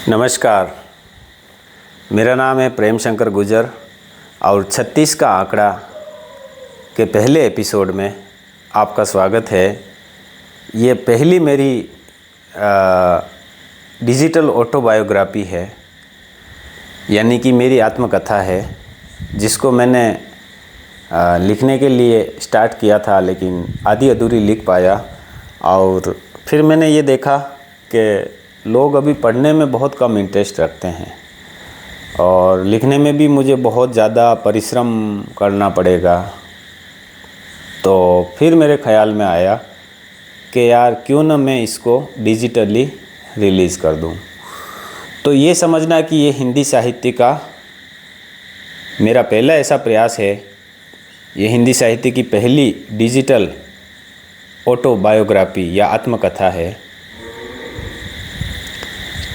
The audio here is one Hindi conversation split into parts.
नमस्कार, मेरा नाम है प्रेम शंकर गुजर और 36 का आंकड़ा के पहले एपिसोड में आपका स्वागत है। ये पहली मेरी डिजिटल ऑटोबायोग्राफी है, यानी कि मेरी आत्मकथा है, जिसको मैंने लिखने के लिए स्टार्ट किया था, लेकिन आधी अधूरी लिख पाया। और फिर मैंने ये देखा कि लोग अभी पढ़ने में बहुत कम इंटरेस्ट रखते हैं और लिखने में भी मुझे बहुत ज़्यादा परिश्रम करना पड़ेगा। तो फिर मेरे ख़्याल में आया कि यार क्यों ना मैं इसको डिजिटली रिलीज़ कर दूं। तो ये समझना कि ये हिंदी साहित्य का मेरा पहला ऐसा प्रयास है। ये हिंदी साहित्य की पहली डिजिटल ऑटोबायोग्राफी या आत्मकथा है।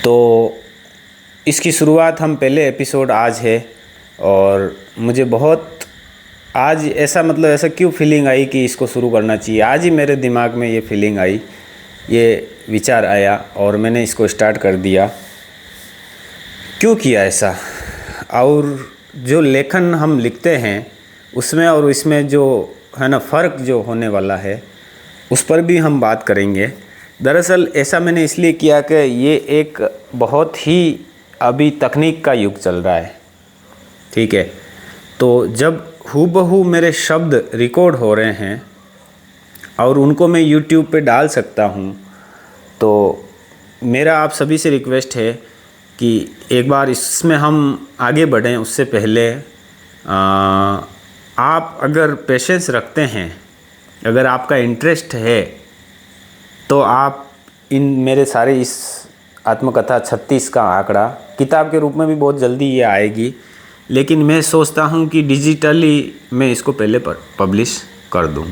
तो इसकी शुरुआत हम पहले एपिसोड आज है और मुझे बहुत आज ऐसा क्यों फीलिंग आई कि इसको शुरू करना चाहिए। आज ही मेरे दिमाग में ये फीलिंग आई, ये विचार आया और मैंने इसको स्टार्ट कर दिया। क्यों किया ऐसा, और जो लेखन हम लिखते हैं उसमें और इसमें जो है ना फ़र्क जो होने वाला है, उस पर भी हम बात करेंगे। दरअसल ऐसा मैंने इसलिए किया कि ये एक बहुत ही अभी तकनीक का युग चल रहा है, ठीक है। तो जब हूबहू मेरे शब्द रिकॉर्ड हो रहे हैं और उनको मैं यूट्यूब पे डाल सकता हूँ, तो मेरा आप सभी से रिक्वेस्ट है कि एक बार इसमें हम आगे बढ़ें। उससे पहले आप अगर पेशेंस रखते हैं, अगर आपका इंटरेस्ट है, तो आप इन मेरे सारे इस आत्मकथा 36 का आंकड़ा किताब के रूप में भी बहुत जल्दी ये आएगी, लेकिन मैं सोचता हूँ कि डिजिटली मैं इसको पहले पब्लिश कर दूँ,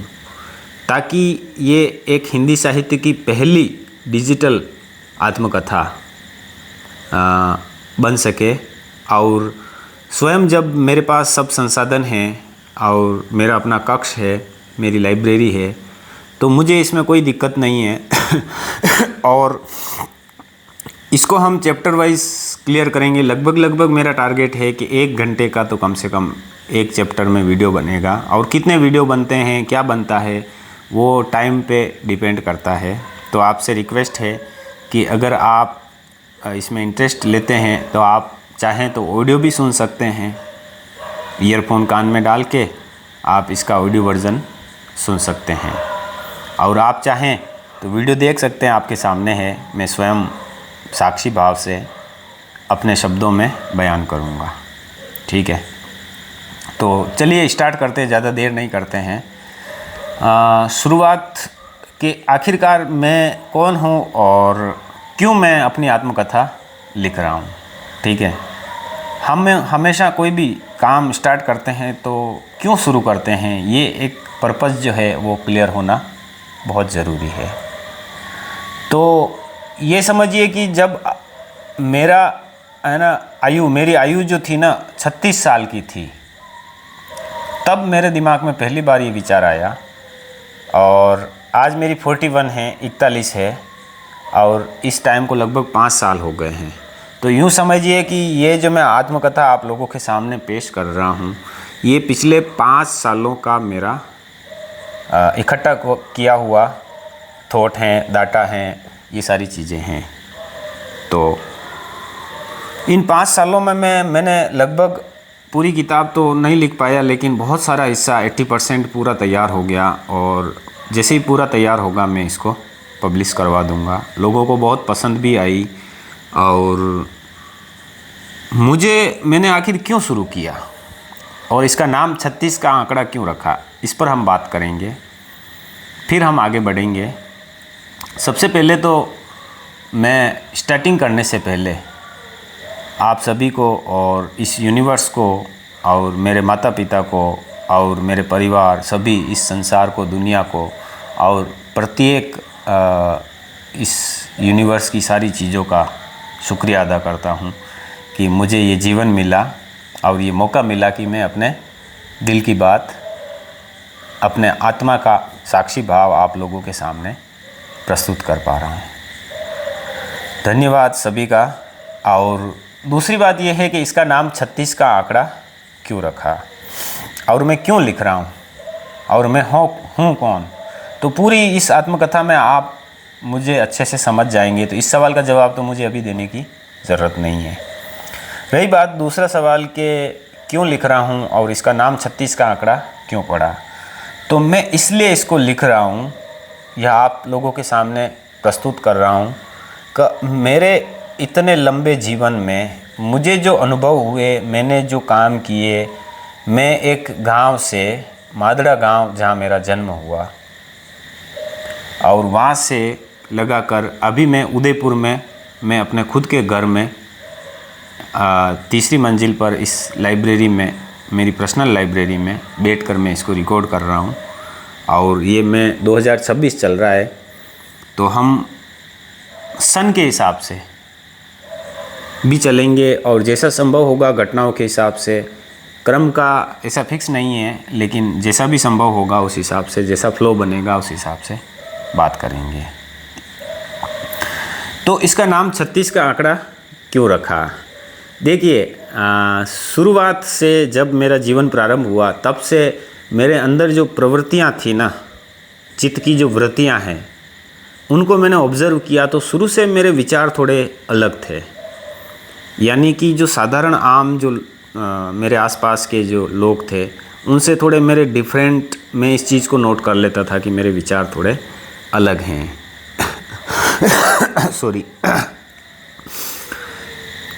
ताकि ये एक हिंदी साहित्य की पहली डिजिटल आत्मकथा बन सके। और स्वयं जब मेरे पास सब संसाधन हैं और मेरा अपना कक्ष है, मेरी लाइब्रेरी है, तो मुझे इसमें कोई दिक्कत नहीं है। और इसको हम चैप्टर वाइज क्लियर करेंगे। लगभग मेरा टारगेट है कि 1 घंटे का तो कम से कम एक चैप्टर में वीडियो बनेगा। और कितने वीडियो बनते हैं, क्या बनता है, वो टाइम पे डिपेंड करता है। तो आपसे रिक्वेस्ट है कि अगर आप इसमें इंटरेस्ट लेते हैं तो आप चाहें तो ऑडियो भी सुन सकते हैं, ईयरफोन कान में डाल के आप इसका ऑडियो वर्ज़न सुन सकते हैं। और आप चाहें तो वीडियो देख सकते हैं, आपके सामने है। मैं स्वयं साक्षी भाव से अपने शब्दों में बयान करूँगा, ठीक है। तो चलिए स्टार्ट करते हैं, ज़्यादा देर नहीं करते हैं। शुरुआत के आखिरकार मैं कौन हूँ और क्यों मैं अपनी आत्मकथा लिख रहा हूँ, ठीक है। हम हमेशा कोई भी काम स्टार्ट करते हैं तो क्यों शुरू करते हैं, ये एक पर्पस जो है वो क्लियर होना बहुत ज़रूरी है। तो ये समझिए कि जब मेरी आयु जो थी ना 36 साल की थी, तब मेरे दिमाग में पहली बार ये विचार आया। और आज मेरी 41 है, 41 है, और इस टाइम को लगभग 5 साल हो गए हैं। तो यूँ समझिए कि ये जो मैं आत्मकथा आप लोगों के सामने पेश कर रहा हूँ, ये पिछले 5 सालों का मेरा इकट्ठा किया हुआ थॉट हैं, डाटा हैं, ये सारी चीज़ें हैं। तो इन 5 सालों में मैंने लगभग पूरी किताब तो नहीं लिख पाया, लेकिन बहुत सारा हिस्सा 80% पूरा तैयार हो गया। और जैसे ही पूरा तैयार होगा मैं इसको पब्लिश करवा दूंगा। लोगों को बहुत पसंद भी आई। और मैंने आखिर क्यों शुरू किया और इसका नाम 36 का आंकड़ा क्यों रखा, इस पर हम बात करेंगे, फिर हम आगे बढ़ेंगे। सबसे पहले तो मैं स्टार्टिंग करने से पहले आप सभी को और इस यूनिवर्स को और मेरे माता पिता को और मेरे परिवार, सभी इस संसार को, दुनिया को और प्रत्येक इस यूनिवर्स की सारी चीज़ों का शुक्रिया अदा करता हूँ कि मुझे ये जीवन मिला और ये मौका मिला कि मैं अपने दिल की बात, अपने आत्मा का साक्षी भाव आप लोगों के सामने प्रस्तुत कर पा रहा हूँ। धन्यवाद सभी का और दूसरी बात यह है कि इसका नाम 36 का आंकड़ा क्यों रखा, और मैं क्यों लिख रहा हूँ, और मैं हूँ कौन। तो पूरी इस आत्मकथा में आप मुझे अच्छे से समझ जाएंगे। तो इस सवाल का जवाब तो मुझे अभी देने की ज़रूरत नहीं है। रही बात दूसरा सवाल के क्यों लिख रहा हूँ और इसका नाम 36 का आंकड़ा क्यों पड़ा, तो मैं इसलिए इसको लिख रहा हूँ या आप लोगों के सामने प्रस्तुत कर रहा हूँ कि मेरे इतने लंबे जीवन में मुझे जो अनुभव हुए, मैंने जो काम किए, मैं एक गांव से, मादड़ा गांव जहां मेरा जन्म हुआ, और वहां से लगाकर अभी मैं उदयपुर में, मैं अपने खुद के घर में तीसरी मंजिल पर इस लाइब्रेरी में, मेरी पर्सनल लाइब्रेरी में बैठकर मैं इसको रिकॉर्ड कर रहा हूँ। और ये मैं 2026 चल रहा है, तो हम सन के हिसाब से भी चलेंगे और जैसा संभव होगा घटनाओं के हिसाब से, क्रम का ऐसा फिक्स नहीं है, लेकिन जैसा भी संभव होगा उस हिसाब से, जैसा फ्लो बनेगा उस हिसाब से बात करेंगे। तो इसका नाम 36 का आंकड़ा क्यों रखा? देखिए, शुरुआत से जब मेरा जीवन प्रारंभ हुआ तब से मेरे अंदर जो प्रवृत्तियां थी ना, चित्त की जो वृत्तियां हैं, उनको मैंने ऑब्ज़र्व किया तो शुरू से मेरे विचार थोड़े अलग थे। यानी कि जो साधारण आम जो मेरे आसपास के जो लोग थे उनसे थोड़े मेरे डिफरेंट, मैं इस चीज़ को नोट कर लेता था कि मेरे विचार थोड़े अलग हैं। सॉरी।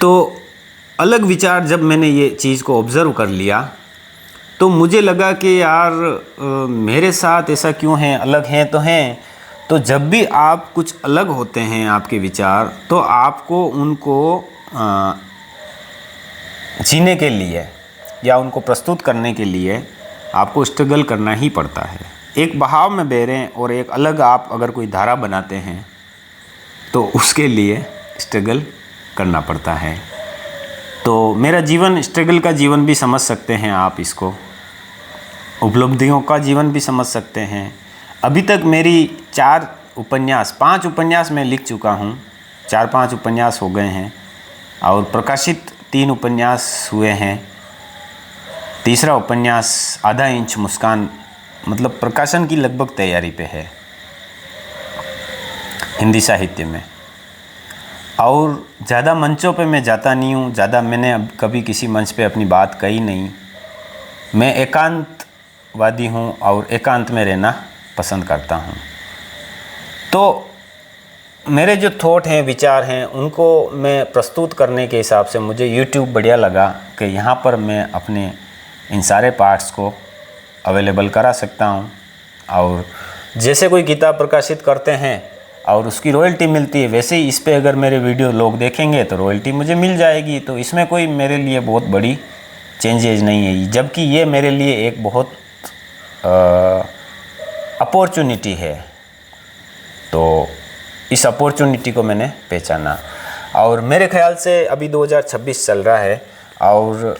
तो अलग विचार जब मैंने ये चीज़ को ऑब्ज़र्व कर लिया तो मुझे लगा कि यार मेरे साथ ऐसा क्यों है, अलग हैं तो हैं। तो जब भी आप कुछ अलग होते हैं आपके विचार, तो आपको उनको जीने के लिए या उनको प्रस्तुत करने के लिए आपको स्ट्रगल करना ही पड़ता है। एक बहाव में बह रहे हैं और एक अलग आप अगर कोई धारा बनाते हैं तो उसके लिए स्ट्रगल करना पड़ता है। तो मेरा जीवन स्ट्रगल का जीवन भी समझ सकते हैं आप इसको, उपलब्धियों का जीवन भी समझ सकते हैं। अभी तक मेरी 5 उपन्यास मैं लिख चुका हूँ, 4-5 उपन्यास हो गए हैं और प्रकाशित 3 उपन्यास हुए हैं। तीसरा उपन्यास आधा इंच मुस्कान, मतलब प्रकाशन की लगभग तैयारी पे है हिंदी साहित्य में। और ज़्यादा मंचों पे मैं जाता नहीं हूँ, ज़्यादा मैंने अब कभी किसी मंच पे अपनी बात कही नहीं। मैं एकांतवादी हूँ और एकांत में रहना पसंद करता हूँ। तो मेरे जो थॉट हैं, विचार हैं, उनको मैं प्रस्तुत करने के हिसाब से मुझे YouTube बढ़िया लगा कि यहाँ पर मैं अपने इन सारे पार्ट्स को अवेलेबल करा सकता हूँ। और जैसे कोई किताब प्रकाशित करते हैं और उसकी रॉयल्टी मिलती है, वैसे ही इस पे अगर मेरे वीडियो लोग देखेंगे तो रॉयल्टी मुझे मिल जाएगी। तो इसमें कोई मेरे लिए बहुत बड़ी चेंजेज नहीं है, जबकि ये मेरे लिए एक बहुत अपॉर्चुनिटी है। तो इस अपॉर्चुनिटी को मैंने पहचाना और मेरे ख्याल से अभी 2026 चल रहा है और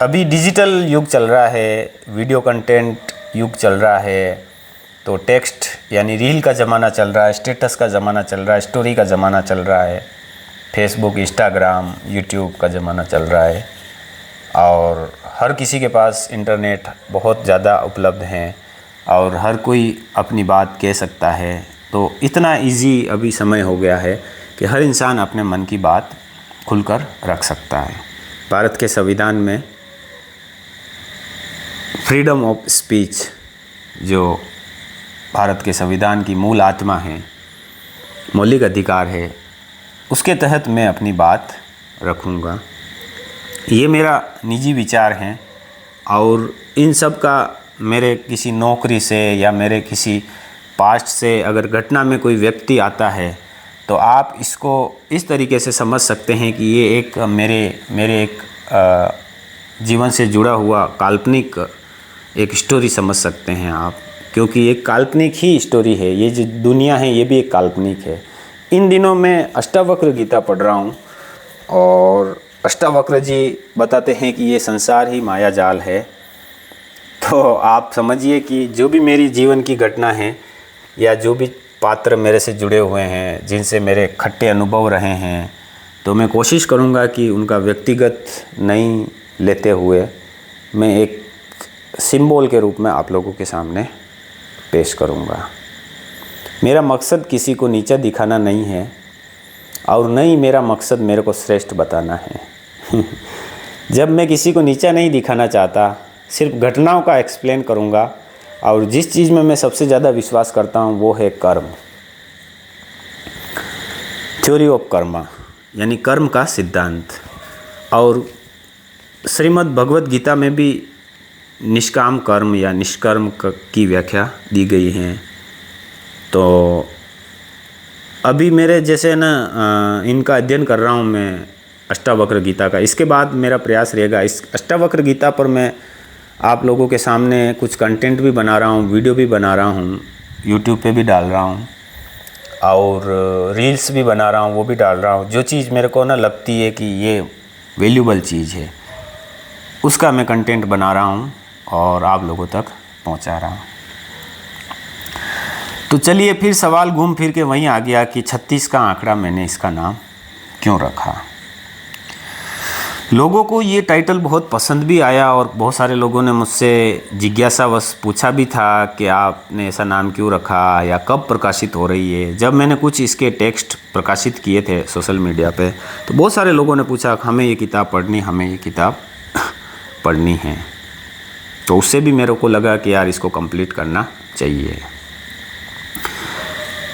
अभी डिजिटल युग चल रहा है, वीडियो कंटेंट युग चल रहा है। तो टेक्स्ट यानी रील का ज़माना चल रहा है, स्टेटस का ज़माना चल रहा है, स्टोरी का ज़माना चल रहा है, फेसबुक, इंस्टाग्राम, यूट्यूब का ज़माना चल रहा है और हर किसी के पास इंटरनेट बहुत ज़्यादा उपलब्ध हैं और हर कोई अपनी बात कह सकता है। तो इतना इजी अभी समय हो गया है कि हर इंसान अपने मन की बात खुलकर रख सकता है। भारत के संविधान में फ्रीडम ऑफ स्पीच, जो भारत के संविधान की मूल आत्मा है, मौलिक अधिकार है, उसके तहत मैं अपनी बात रखूँगा। ये मेरा निजी विचार है और इन सब का मेरे किसी नौकरी से या मेरे किसी पास्ट से अगर घटना में कोई व्यक्ति आता है तो आप इसको इस तरीके से समझ सकते हैं कि ये एक मेरे एक जीवन से जुड़ा हुआ काल्पनिक एक स्टोरी समझ सकते हैं आप, क्योंकि एक काल्पनिक ही स्टोरी है। ये जो दुनिया है ये भी एक काल्पनिक है। इन दिनों मैं अष्टावक्र गीता पढ़ रहा हूँ और अष्टावक्र जी बताते हैं कि ये संसार ही माया जाल है। तो आप समझिए कि जो भी मेरी जीवन की घटना है या जो भी पात्र मेरे से जुड़े हुए हैं, जिनसे मेरे खट्टे अनुभव रहे हैं, तो मैं कोशिश करूँगा कि उनका व्यक्तिगत नहीं लेते हुए मैं एक सिंबल के रूप में आप लोगों के सामने पेश करूँगा। मेरा मकसद किसी को नीचा दिखाना नहीं है और नहीं मेरा मकसद मेरे को श्रेष्ठ बताना है। जब मैं किसी को नीचा नहीं दिखाना चाहता, सिर्फ घटनाओं का एक्सप्लेन करूँगा। और जिस चीज़ में मैं सबसे ज़्यादा विश्वास करता हूँ वो है कर्म, थ्योरी ऑफ कर्मा, यानी कर्म का सिद्धांत। और श्रीमद् भगवत गीता में भी निष्काम कर्म या निष्कर्म की व्याख्या दी गई है। तो अभी मेरे जैसे ना इनका अध्ययन कर रहा हूँ मैं अष्टावक्र गीता का। इसके बाद मेरा प्रयास रहेगा इस अष्टावक्र गीता पर मैं आप लोगों के सामने कुछ कंटेंट भी बना रहा हूँ, वीडियो भी बना रहा हूँ, यूट्यूब पे भी डाल रहा हूँ और रील्स भी बना रहा हूँ, वो भी डाल रहा हूँ। जो चीज़ मेरे को ना लगती है कि ये वैल्यूबल चीज़ है उसका मैं कंटेंट बना रहा हूँ और आप लोगों तक पहुँचा रहा हूँ। तो चलिए फिर सवाल घूम फिर के वहीं आ गया कि 36 का आंकड़ा मैंने इसका नाम क्यों रखा। लोगों को ये टाइटल बहुत पसंद भी आया और बहुत सारे लोगों ने मुझसे जिज्ञासावश पूछा भी था कि आपने ऐसा नाम क्यों रखा या कब प्रकाशित हो रही है। जब मैंने कुछ इसके टेक्स्ट प्रकाशित किए थे सोशल मीडिया पे तो बहुत सारे लोगों ने पूछा हमें ये किताब पढ़नी, हमें ये किताब पढ़नी है। तो उससे भी मेरे को लगा कि यार इसको कंप्लीट करना चाहिए।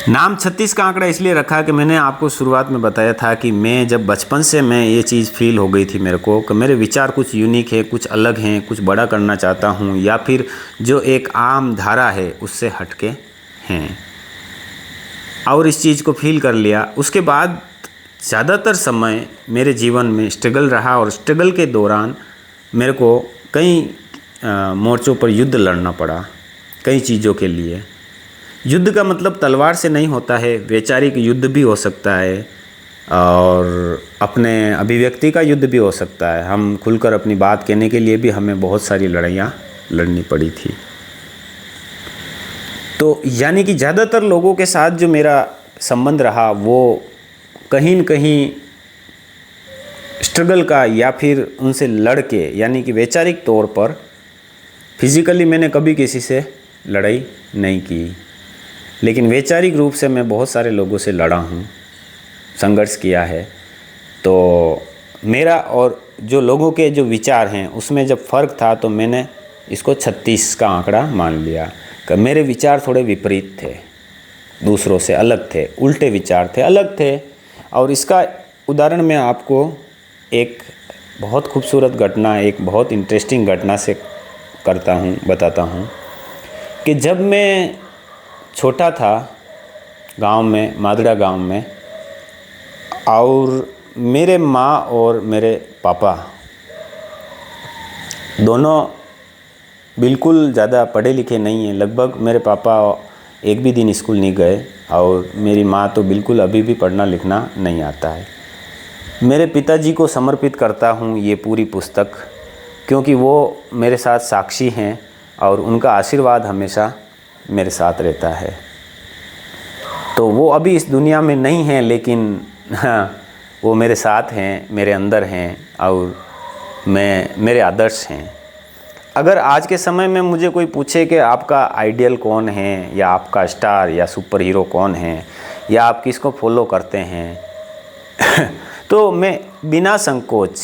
नाम 36 का आंकड़ा इसलिए रखा कि मैंने आपको शुरुआत में बताया था कि मैं जब बचपन से मैं ये चीज़ फील हो गई थी मेरे को कि मेरे विचार कुछ यूनिक है, कुछ अलग हैं, कुछ बड़ा करना चाहता हूँ या फिर जो एक आम धारा है उससे हटके हैं, और इस चीज़ को फील कर लिया। उसके बाद ज़्यादातर समय मेरे जीवन में स्ट्रगल रहा और स्ट्रगल के दौरान मेरे को कई मोर्चों पर युद्ध लड़ना पड़ा कई चीज़ों के लिए। युद्ध का मतलब तलवार से नहीं होता है, वैचारिक युद्ध भी हो सकता है और अपने अभिव्यक्ति का युद्ध भी हो सकता है। हम खुलकर अपनी बात कहने के लिए भी हमें बहुत सारी लड़ाइयाँ लड़नी पड़ी थी। तो यानी कि ज़्यादातर लोगों के साथ जो मेरा संबंध रहा वो कहीं न कहीं स्ट्रगल का या फिर उनसे लड़ के, यानी कि वैचारिक तौर पर फिज़िकली मैंने कभी किसी से लड़ाई नहीं की, लेकिन वैचारिक रूप से मैं बहुत सारे लोगों से लड़ा हूँ, संघर्ष किया है। तो मेरा और जो लोगों के जो विचार हैं उसमें जब फ़र्क था तो मैंने इसको 36 का आंकड़ा मान लिया कि मेरे विचार थोड़े विपरीत थे, दूसरों से अलग थे, उल्टे विचार थे, अलग थे। और इसका उदाहरण मैं आपको एक बहुत खूबसूरत घटना, एक बहुत इंटरेस्टिंग घटना से बताता हूँ कि जब मैं छोटा था गांव में, मादड़ा गांव में, और मेरे माँ और मेरे पापा दोनों बिल्कुल ज़्यादा पढ़े लिखे नहीं हैं। लगभग मेरे पापा एक भी दिन स्कूल नहीं गए और मेरी माँ तो बिल्कुल अभी भी पढ़ना लिखना नहीं आता है। मेरे पिताजी को समर्पित करता हूँ ये पूरी पुस्तक, क्योंकि वो मेरे साथ साक्षी हैं और उनका आशीर्वाद हमेशा मेरे साथ रहता है। तो वो अभी इस दुनिया में नहीं हैं, लेकिन हाँ, वो मेरे साथ हैं, मेरे अंदर हैं और मेरे आदर्श हैं। अगर आज के समय में मुझे कोई पूछे कि आपका आइडियल कौन है या आपका स्टार या सुपर हीरो कौन है या आप किसको फॉलो करते हैं तो मैं बिना संकोच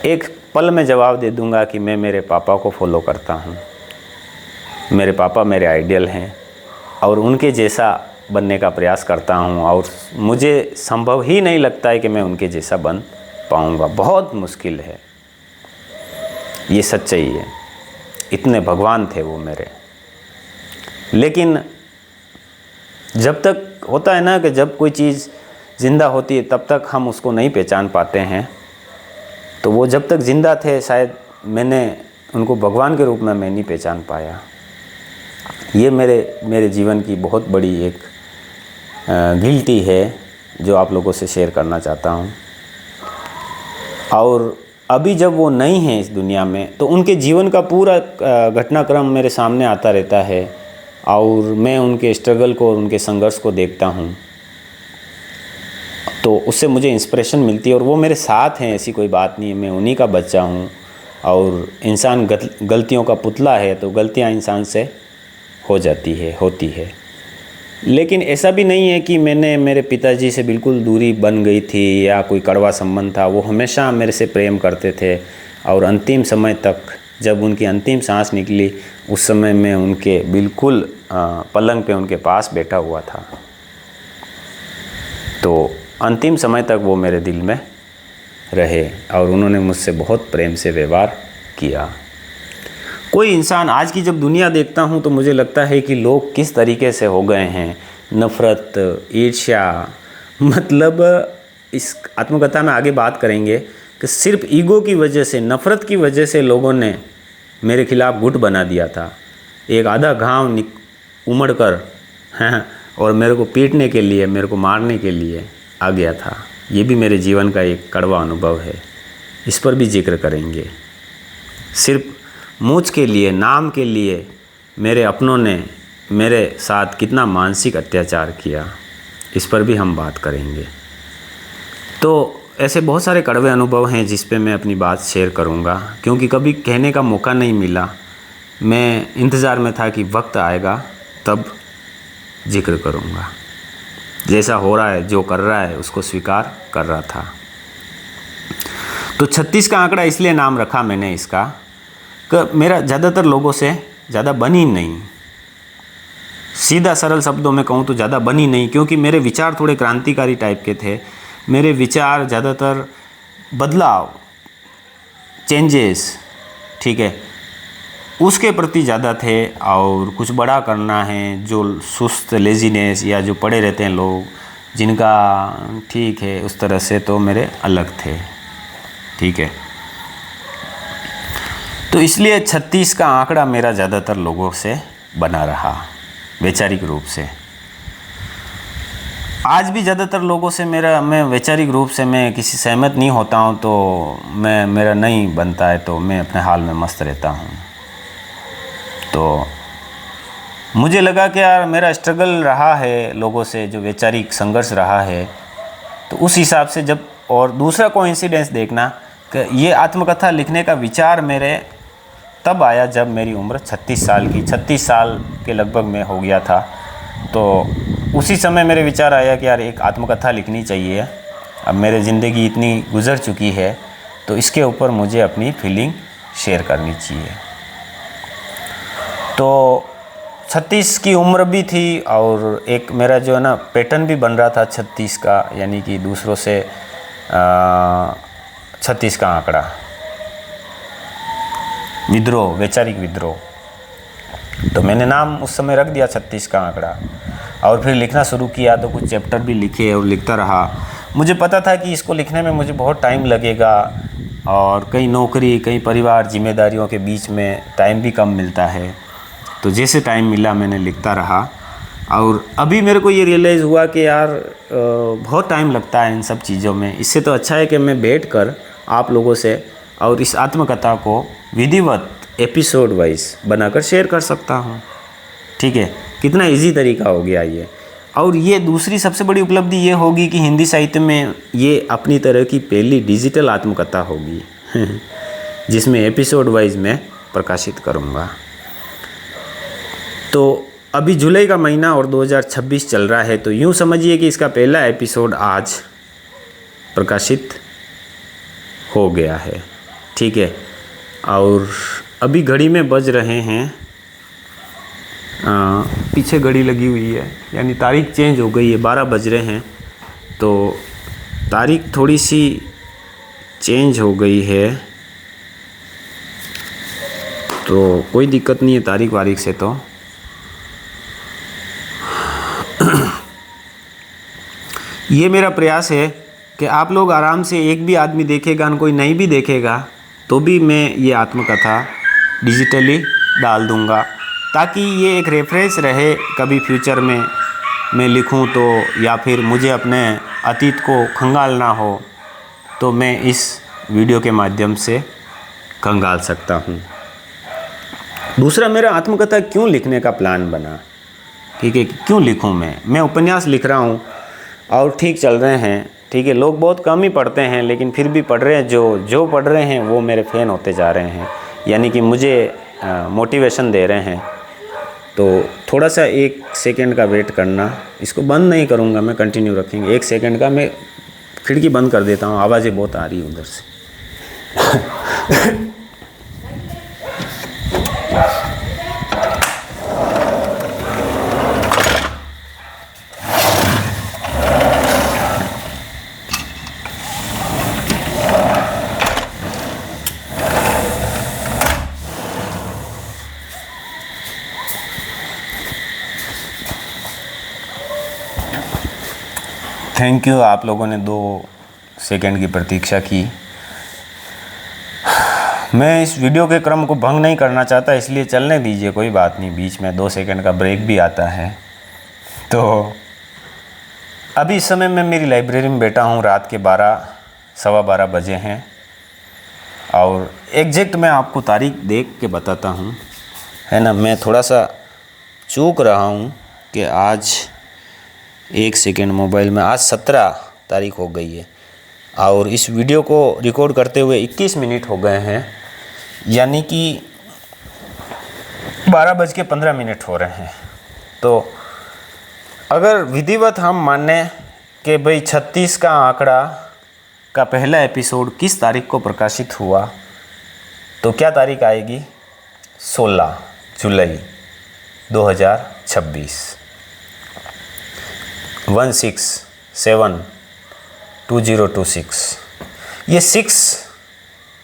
एक पल में जवाब दे दूंगा कि मैं मेरे पापा को फॉलो करता हूँ। मेरे पापा मेरे आइडियल हैं और उनके जैसा बनने का प्रयास करता हूँ और मुझे संभव ही नहीं लगता है कि मैं उनके जैसा बन पाऊँगा। बहुत मुश्किल है, ये सच्चाई है। इतने भगवान थे वो मेरे। लेकिन जब तक होता है ना कि जब कोई चीज़ ज़िंदा होती है तब तक हम उसको नहीं पहचान पाते हैं। तो वो जब तक ज़िंदा थे शायद मैंने उनको भगवान के रूप में मैं नहीं पहचान पाया। ये मेरे जीवन की बहुत बड़ी एक गिल्टी है जो आप लोगों से शेयर करना चाहता हूँ। और अभी जब वो नहीं हैं इस दुनिया में तो उनके जीवन का पूरा घटनाक्रम मेरे सामने आता रहता है और मैं उनके स्ट्रगल को और उनके संघर्ष को देखता हूँ। तो उससे मुझे इंस्पिरेशन मिलती है और वो मेरे साथ हैं, ऐसी कोई बात नहीं है, मैं उन्हीं का बच्चा हूँ। और इंसान गलतियों का पुतला है, तो गलतियाँ इंसान से हो जाती है, होती है। लेकिन ऐसा भी नहीं है कि मैंने मेरे पिताजी से बिल्कुल दूरी बन गई थी या कोई कड़वा संबंध था। वो हमेशा मेरे से प्रेम करते थे और अंतिम समय तक, जब उनकी अंतिम सांस निकली, उस समय मैं उनके बिल्कुल पलंग पे उनके पास बैठा हुआ था। तो अंतिम समय तक वो मेरे दिल में रहे और उन्होंने मुझसे बहुत प्रेम से व्यवहार किया। कोई इंसान, आज की जब दुनिया देखता हूँ तो मुझे लगता है कि लोग किस तरीके से हो गए हैं, नफ़रत, ईर्ष्या। मतलब इस आत्मकथा में आगे बात करेंगे कि सिर्फ ईगो की वजह से, नफ़रत की वजह से लोगों ने मेरे खिलाफ़ गुट बना दिया था। एक आधा घाव उमड़ कर और मेरे को पीटने के लिए, मेरे को मारने के लिए आ गया था। ये भी मेरे जीवन का एक कड़वा अनुभव है, इस पर भी जिक्र करेंगे। सिर्फ मूछ के लिए, नाम के लिए मेरे अपनों ने मेरे साथ कितना मानसिक अत्याचार किया, इस पर भी हम बात करेंगे। तो ऐसे बहुत सारे कड़वे अनुभव हैं जिस पे मैं अपनी बात शेयर करूँगा, क्योंकि कभी कहने का मौका नहीं मिला। मैं इंतज़ार में था कि वक्त आएगा तब जिक्र करूँगा। जैसा हो रहा है, जो कर रहा है, उसको स्वीकार कर रहा था। तो 36 का आंकड़ा इसलिए नाम रखा मैंने इसका कि मेरा ज़्यादातर लोगों से ज़्यादा बनी नहीं। सीधा सरल शब्दों में कहूँ तो ज़्यादा बनी नहीं, क्योंकि मेरे विचार थोड़े क्रांतिकारी टाइप के थे। मेरे विचार ज़्यादातर बदलाव, चेंजेस, ठीक है, उसके प्रति ज़्यादा थे। और कुछ बड़ा करना है, जो सुस्त लेजीनेस या जो पड़े रहते हैं लोग, जिनका ठीक है, उस तरह से तो मेरे अलग थे, ठीक है। तो इसलिए 36 का आंकड़ा मेरा ज़्यादातर लोगों से बना रहा, वैचारिक रूप से। आज भी ज़्यादातर लोगों से मैं वैचारिक रूप से मैं किसी सहमत नहीं होता हूँ, तो मेरा नहीं बनता है, तो मैं अपने हाल में मस्त रहता हूँ। तो मुझे लगा कि यार मेरा स्ट्रगल रहा है लोगों से, जो वैचारिक संघर्ष रहा है, तो उस हिसाब से जब, और दूसरा कोइंसिडेंस देखना कि ये आत्मकथा लिखने का विचार मेरे तब आया जब मेरी उम्र 36 साल की, 36 साल के लगभग में हो गया था। तो उसी समय मेरे विचार आया कि यार एक आत्मकथा लिखनी चाहिए। अब मेरी ज़िंदगी इतनी गुजर चुकी है, तो इसके ऊपर मुझे अपनी फीलिंग शेयर करनी चाहिए। तो 36 की उम्र भी थी और एक मेरा जो है ना पैटर्न भी बन रहा था 36 का, यानी कि दूसरों से 36 का आंकड़ा, विद्रोह, वैचारिक विद्रोह। तो मैंने नाम उस समय रख दिया 36 का आंकड़ा, और फिर लिखना शुरू किया। तो कुछ चैप्टर भी लिखे और लिखता रहा। मुझे पता था कि इसको लिखने में मुझे बहुत टाइम लगेगा, और कई नौकरी, कई परिवार, जिम्मेदारियों के बीच में टाइम भी कम मिलता है। तो जैसे टाइम मिला मैंने लिखता रहा। और अभी मेरे को ये रियलाइज़ हुआ कि यार बहुत टाइम लगता है इन सब चीज़ों में। इससे तो अच्छा है कि मैं बैठकर आप लोगों से और इस आत्मकथा को विधिवत एपिसोड वाइज बनाकर शेयर कर सकता हूँ, ठीक है। कितना इजी तरीका हो गया ये। और ये दूसरी सबसे बड़ी उपलब्धि ये होगी कि हिंदी साहित्य में ये अपनी तरह की पहली डिजिटल आत्मकथा होगी जिसमें एपिसोड वाइज मैं प्रकाशित करूँगा। तो अभी जुलाई का महीना और 2026 चल रहा है, तो यूँ समझिए कि इसका पहला एपिसोड आज प्रकाशित हो गया है, ठीक है। और अभी घड़ी में बज रहे हैं, पीछे घड़ी लगी हुई है, यानी तारीख चेंज हो गई है, 12 बज रहे हैं। तो तारीख थोड़ी सी चेंज हो गई है, तो कोई दिक्कत नहीं है तारीख वारीख से। तो ये मेरा प्रयास है कि आप लोग आराम से, एक भी आदमी देखेगा, कोई नहीं भी देखेगा, तो भी मैं ये आत्मकथा डिजिटली डाल दूँगा, ताकि ये एक रेफरेंस रहे कभी फ्यूचर में मैं लिखूं तो, या फिर मुझे अपने अतीत को खंगालना हो तो मैं इस वीडियो के माध्यम से खंगाल सकता हूं। दूसरा, मेरा आत्मकथा क्यों लिखने का प्लान बना, ठीक है, क्यों लिखूं मैं उपन्यास लिख रहा हूं और ठीक चल रहे हैं, ठीक है, लोग बहुत कम ही पढ़ते हैं, लेकिन फिर भी पढ़ रहे हैं। जो पढ़ रहे हैं वो मेरे फ़ैन होते जा रहे हैं, यानी कि मुझे मोटिवेशन दे रहे हैं। तो थोड़ा सा 1 सेकंड का वेट करना, इसको बंद नहीं करूँगा मैं, कंटिन्यू रखेंगे। 1 सेकंड का मैं खिड़की बंद कर देता हूँ, आवाज़ें बहुत आ रही है उधर से। थैंक यू, आप लोगों ने 2 सेकंड की प्रतीक्षा की। मैं इस वीडियो के क्रम को भंग नहीं करना चाहता, इसलिए चलने दीजिए, कोई बात नहीं। बीच में 2 सेकंड का ब्रेक भी आता है। तो अभी इस समय मैं मेरी लाइब्रेरी में बैठा हूँ। रात के 12 सवा 12 बजे हैं और एग्जैक्ट मैं आपको तारीख देख के बताता हूँ, है ना। मैं थोड़ा सा चूक रहा हूँ कि आज 1 सेकंड, मोबाइल में आज 17 तारीख हो गई है और इस वीडियो को रिकॉर्ड करते हुए 21 मिनट हो गए हैं, यानी कि 12:15 हो रहे हैं। तो अगर विधिवत हम माने कि भाई 36 का आंकड़ा का पहला एपिसोड किस तारीख को प्रकाशित हुआ, तो क्या तारीख आएगी? 16 जुलाई 2026। 16/7/2026। ये 6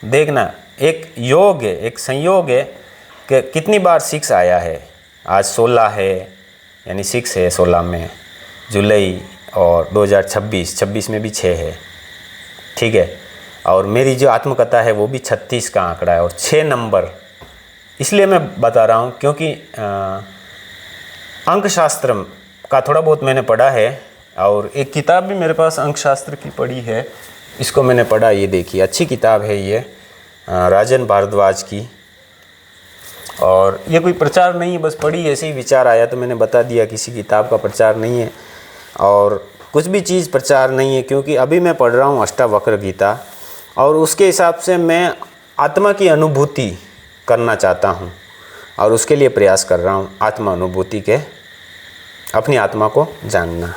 देखना एक योग है, एक संयोग है कि कितनी बार 6 आया है। आज 16 है, यानी 6 है 16 में, जुलाई, और 2026 में भी 6 है, ठीक है। और मेरी जो आत्मकथा है वो भी 36 का आंकड़ा है और 6 नंबर। इसलिए मैं बता रहा हूँ क्योंकि अंकशास्त्र का थोड़ा बहुत मैंने पढ़ा है और एक किताब भी मेरे पास अंकशास्त्र की पड़ी है, इसको मैंने पढ़ा। ये देखिए, अच्छी किताब है ये, राजन भारद्वाज की। और ये कोई प्रचार नहीं है, बस पढ़ी ऐसे ही विचार आया तो मैंने बता दिया। किसी किताब का प्रचार नहीं है और कुछ भी चीज़ प्रचार नहीं है, क्योंकि अभी मैं पढ़ रहा हूँ अष्टावक्र गीता और उसके हिसाब से मैं आत्मा की अनुभूति करना चाहता हूँ और उसके लिए प्रयास कर रहा हूँ। आत्मा अनुभूति के, अपनी आत्मा को जानना।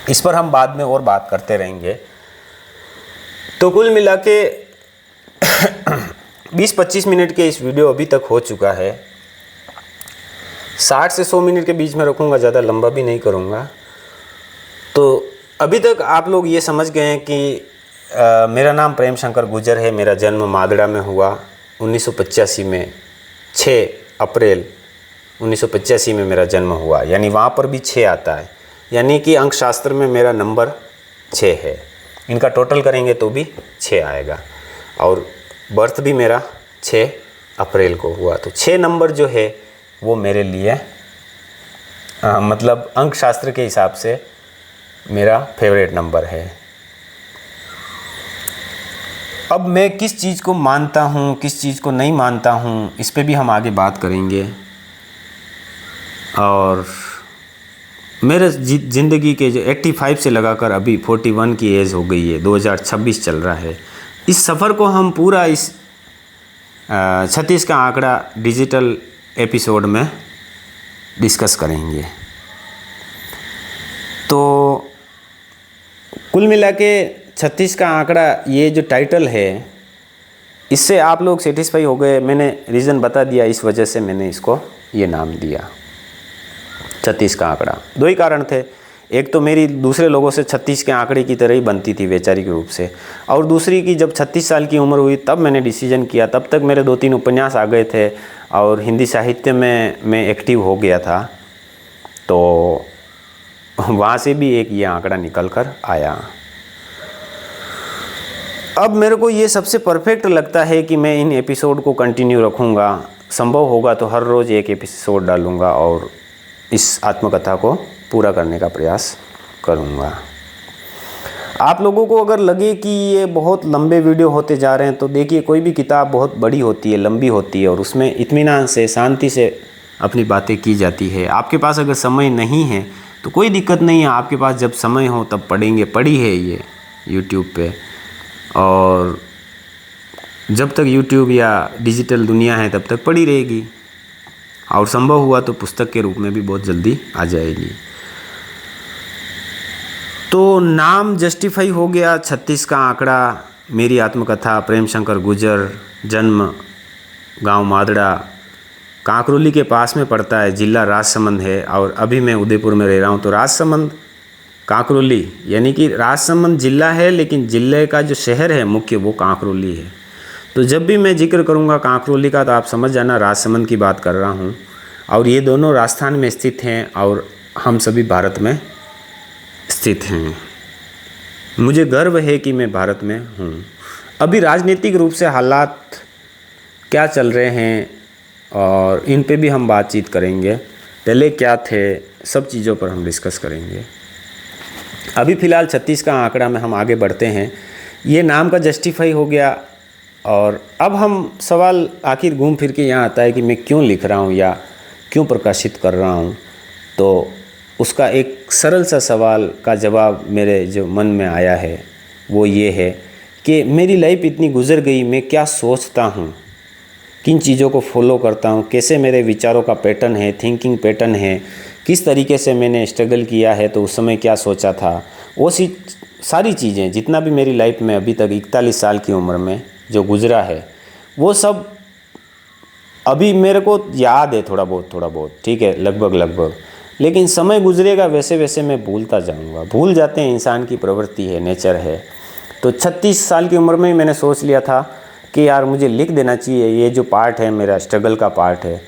इस पर हम बाद में और बात करते रहेंगे। तो कुल मिला के 20-25 मिनट के इस वीडियो अभी तक हो चुका है। 60 से 100 मिनट के बीच में रखूँगा, ज़्यादा लंबा भी नहीं करूँगा। तो अभी तक आप लोग ये समझ गए हैं कि मेरा नाम प्रेम शंकर गुर्जर है। मेरा जन्म मादड़ा में हुआ 1985 में, 6 अप्रैल 1985 में मेरा जन्म हुआ, यानी वहाँ पर भी 6 आता है, यानी कि अंकशास्त्र में मेरा नंबर 6 है। इनका टोटल करेंगे तो भी 6 आएगा और बर्थ भी मेरा 6 अप्रैल को हुआ। तो 6 नंबर जो है वो मेरे लिए मतलब अंकशास्त्र के हिसाब से मेरा फेवरेट नंबर है। अब मैं किस चीज़ को मानता हूँ, किस चीज़ को नहीं मानता हूँ, इस पे भी हम आगे बात करेंगे। और मेरे ज़िंदगी के जो 85 से लगाकर अभी 41 की एज हो गई है, 2026 चल रहा है। इस सफ़र को हम पूरा इस 36 का आंकड़ा डिजिटल एपिसोड में डिस्कस करेंगे। तो कुल मिला के 36 का आंकड़ा, ये जो टाइटल है, इससे आप लोग सेटिस्फाई हो गए। मैंने रीज़न बता दिया, इस वजह से मैंने इसको ये नाम दिया 36 का आंकड़ा। 2 ही कारण थे। एक तो मेरी दूसरे लोगों से 36 के आंकड़े की तरह ही बनती थी वैचारिक रूप से, और दूसरी कि जब 36 साल की उम्र हुई तब मैंने डिसीजन किया। तब तक मेरे 2-3 उपन्यास आ गए थे और हिंदी साहित्य में मैं एक्टिव हो गया था, तो वहाँ से भी एक ये आंकड़ा निकल कर आया। अब मेरे को ये सबसे परफेक्ट लगता है कि मैं इन एपिसोड को कंटिन्यू रखूँगा। संभव होगा तो हर रोज़ एक एपिसोड डालूँगा और इस आत्मकथा को पूरा करने का प्रयास करूँगा। आप लोगों को अगर लगे कि ये बहुत लंबे वीडियो होते जा रहे हैं, तो देखिए, कोई भी किताब बहुत बड़ी होती है, लंबी होती है, और उसमें इत्मीनान से, शांति से अपनी बातें की जाती है। आपके पास अगर समय नहीं है तो कोई दिक्कत नहीं है, आपके पास जब समय हो तब पढ़ेंगे। पढ़ी है ये यूट्यूब पे, और जब तक यूट्यूब या डिजिटल दुनिया है तब तक पड़ी रहेगी, और संभव हुआ तो पुस्तक के रूप में भी बहुत जल्दी आ जाएगी। तो नाम जस्टिफाई हो गया, 36 का आंकड़ा, मेरी आत्मकथा, प्रेम शंकर गुर्जर, जन्म गांव मादड़ा, कांकरोली के पास में पड़ता है, जिला राजसमंद है, और अभी मैं उदयपुर में रह रहा हूँ। तो राजसमंद कांकरोली यानी कि राजसमंद जिला है, लेकिन जिले का जो शहर है मुख्य वो कांकरोली है। तो जब भी मैं जिक्र करूँगा कांकरोली का तो आप समझ जाना राजसमंद की बात कर रहा हूँ। और ये दोनों राजस्थान में स्थित हैं और हम सभी भारत में स्थित हैं। मुझे गर्व है कि मैं भारत में हूँ। अभी राजनीतिक रूप से हालात क्या चल रहे हैं और इन पे भी हम बातचीत करेंगे, पहले क्या थे, सब चीज़ों पर हम डिस्कस करेंगे। अभी फ़िलहाल 36 का आंकड़ा में हम आगे बढ़ते हैं। ये नाम का जस्टिफाई हो गया, और अब हम सवाल आखिर घूम फिर के यहाँ आता है कि मैं क्यों लिख रहा हूँ या क्यों प्रकाशित कर रहा हूँ। तो उसका एक सरल सा सवाल का जवाब मेरे जो मन में आया है वो ये है कि मेरी लाइफ इतनी गुजर गई, मैं क्या सोचता हूँ, किन चीज़ों को फॉलो करता हूँ, कैसे मेरे विचारों का पैटर्न है, थिंकिंग पैटर्न है, किस तरीके से मैंने स्ट्रगल किया है, तो उस समय क्या सोचा था, वो सारी चीज़ें जितना भी मेरी लाइफ में अभी तक 41 साल की उम्र में जो गुजरा है वो सब अभी मेरे को याद है थोड़ा बहुत, ठीक है, लगभग। लेकिन समय गुजरेगा वैसे वैसे मैं भूलता जाऊंगा। भूल जाते हैं, इंसान की प्रवृत्ति है, नेचर है। तो 36 साल की उम्र में मैंने सोच लिया था कि यार मुझे लिख देना चाहिए, ये जो पार्ट है मेरा स्ट्रगल का पार्ट है,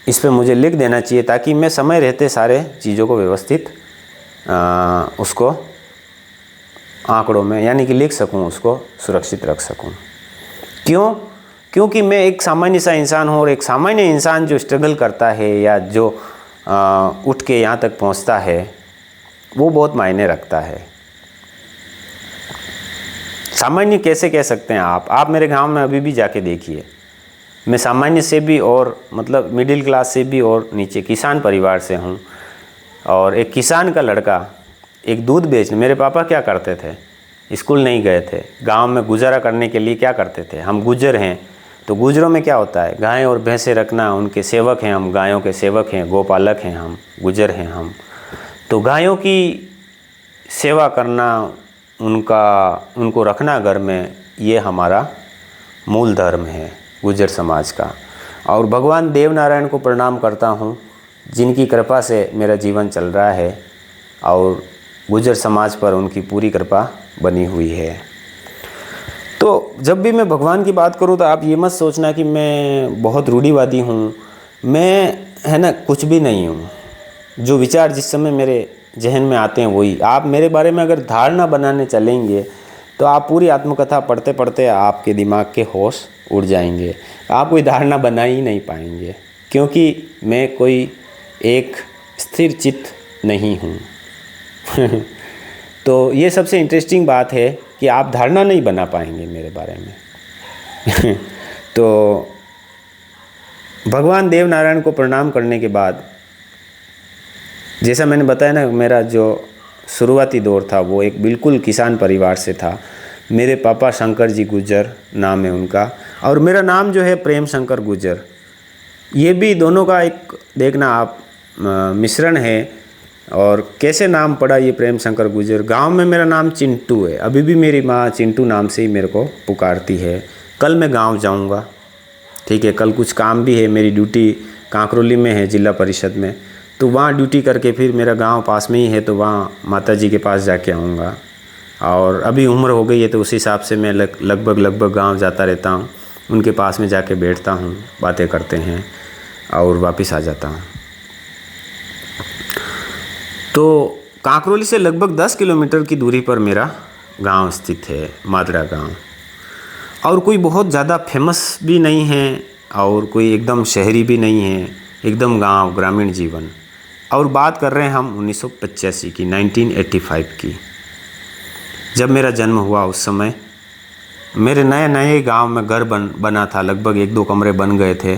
इस पे मुझे लिख देना चाहिए ताकि मैं समय रहते सारे चीज़ों को व्यवस्थित उसको आंकड़ों में यानी कि लिख सकूं, उसको सुरक्षित रख सकूं। क्योंकि मैं एक सामान्य सा इंसान हूँ, और एक सामान्य इंसान जो स्ट्रगल करता है या जो उठ के यहाँ तक पहुँचता है वो बहुत मायने रखता है। सामान्य कैसे कह सकते हैं आप मेरे गांव में अभी भी जाके देखिए, मैं सामान्य से भी और मतलब मिडिल क्लास से भी और नीचे किसान परिवार से हूँ। और एक किसान का लड़का एक दूध बेचने, मेरे पापा क्या करते थे, स्कूल नहीं गए थे, गांव में गुजारा करने के लिए क्या करते थे, हम गुजर हैं। तो गुजरों में क्या होता है, गायें और भैंसें रखना, उनके सेवक हैं हम, गायों के सेवक हैं, गोपालक हैं हम, गुजर हैं हम। तो गायों की सेवा करना, उनको रखना घर में, ये हमारा मूल धर्म है गुजर समाज का। और भगवान देव नारायण को प्रणाम करता हूँ जिनकी कृपा से मेरा जीवन चल रहा है, और गुजर समाज पर उनकी पूरी कृपा बनी हुई है। तो जब भी मैं भगवान की बात करूं तो आप ये मत सोचना कि मैं बहुत रूढ़िवादी हूं, मैं है ना कुछ भी नहीं हूं। जो विचार जिस समय मेरे जहन में आते हैं वही, आप मेरे बारे में अगर धारणा बनाने चलेंगे तो आप पूरी आत्मकथा पढ़ते पढ़ते आपके दिमाग के होश उड़ जाएंगे, आप कोई धारणा बना ही नहीं पाएंगे, क्योंकि मैं कोई एक स्थिर चित्त नहीं हूँ। तो ये सबसे इंटरेस्टिंग बात है कि आप धारणा नहीं बना पाएंगे मेरे बारे में। तो भगवान देव नारायण को प्रणाम करने के बाद, जैसा मैंने बताया ना, मेरा जो शुरुआती दौर था वो एक बिल्कुल किसान परिवार से था। मेरे पापा शंकर जी गुर्जर नाम है उनका, और मेरा नाम जो है प्रेम शंकर गुर्जर। ये भी दोनों का एक देखना आप मिश्रण है। और कैसे नाम पड़ा ये प्रेम शंकर गुर्जर, गांव में मेरा नाम चिंटू है, अभी भी मेरी माँ चिंटू नाम से ही मेरे को पुकारती है। कल मैं गांव जाऊंगा, ठीक है, कल कुछ काम भी है, मेरी ड्यूटी कांकरोली में है जिला परिषद में, तो वहाँ ड्यूटी करके फिर मेरा गांव पास में ही है, तो वहाँ माता जी के पास जाके आऊँगा। और अभी उम्र हो गई है तो उस हिसाब से मैं लगभग गाँव जाता रहता हूँ, उनके पास में जाके बैठता हूँ, बातें करते हैं और वापस आ जाता हूँ। तो कांकरोली से लगभग 10 किलोमीटर की दूरी पर मेरा गांव स्थित है, मादड़ा गांव। और कोई बहुत ज़्यादा फेमस भी नहीं है और कोई एकदम शहरी भी नहीं है, एकदम गांव, ग्रामीण जीवन। और बात कर रहे हैं हम 1985 की, 1985 की, जब मेरा जन्म हुआ। उस समय मेरे नए गांव में घर बना था, लगभग 1-2 कमरे बन गए थे।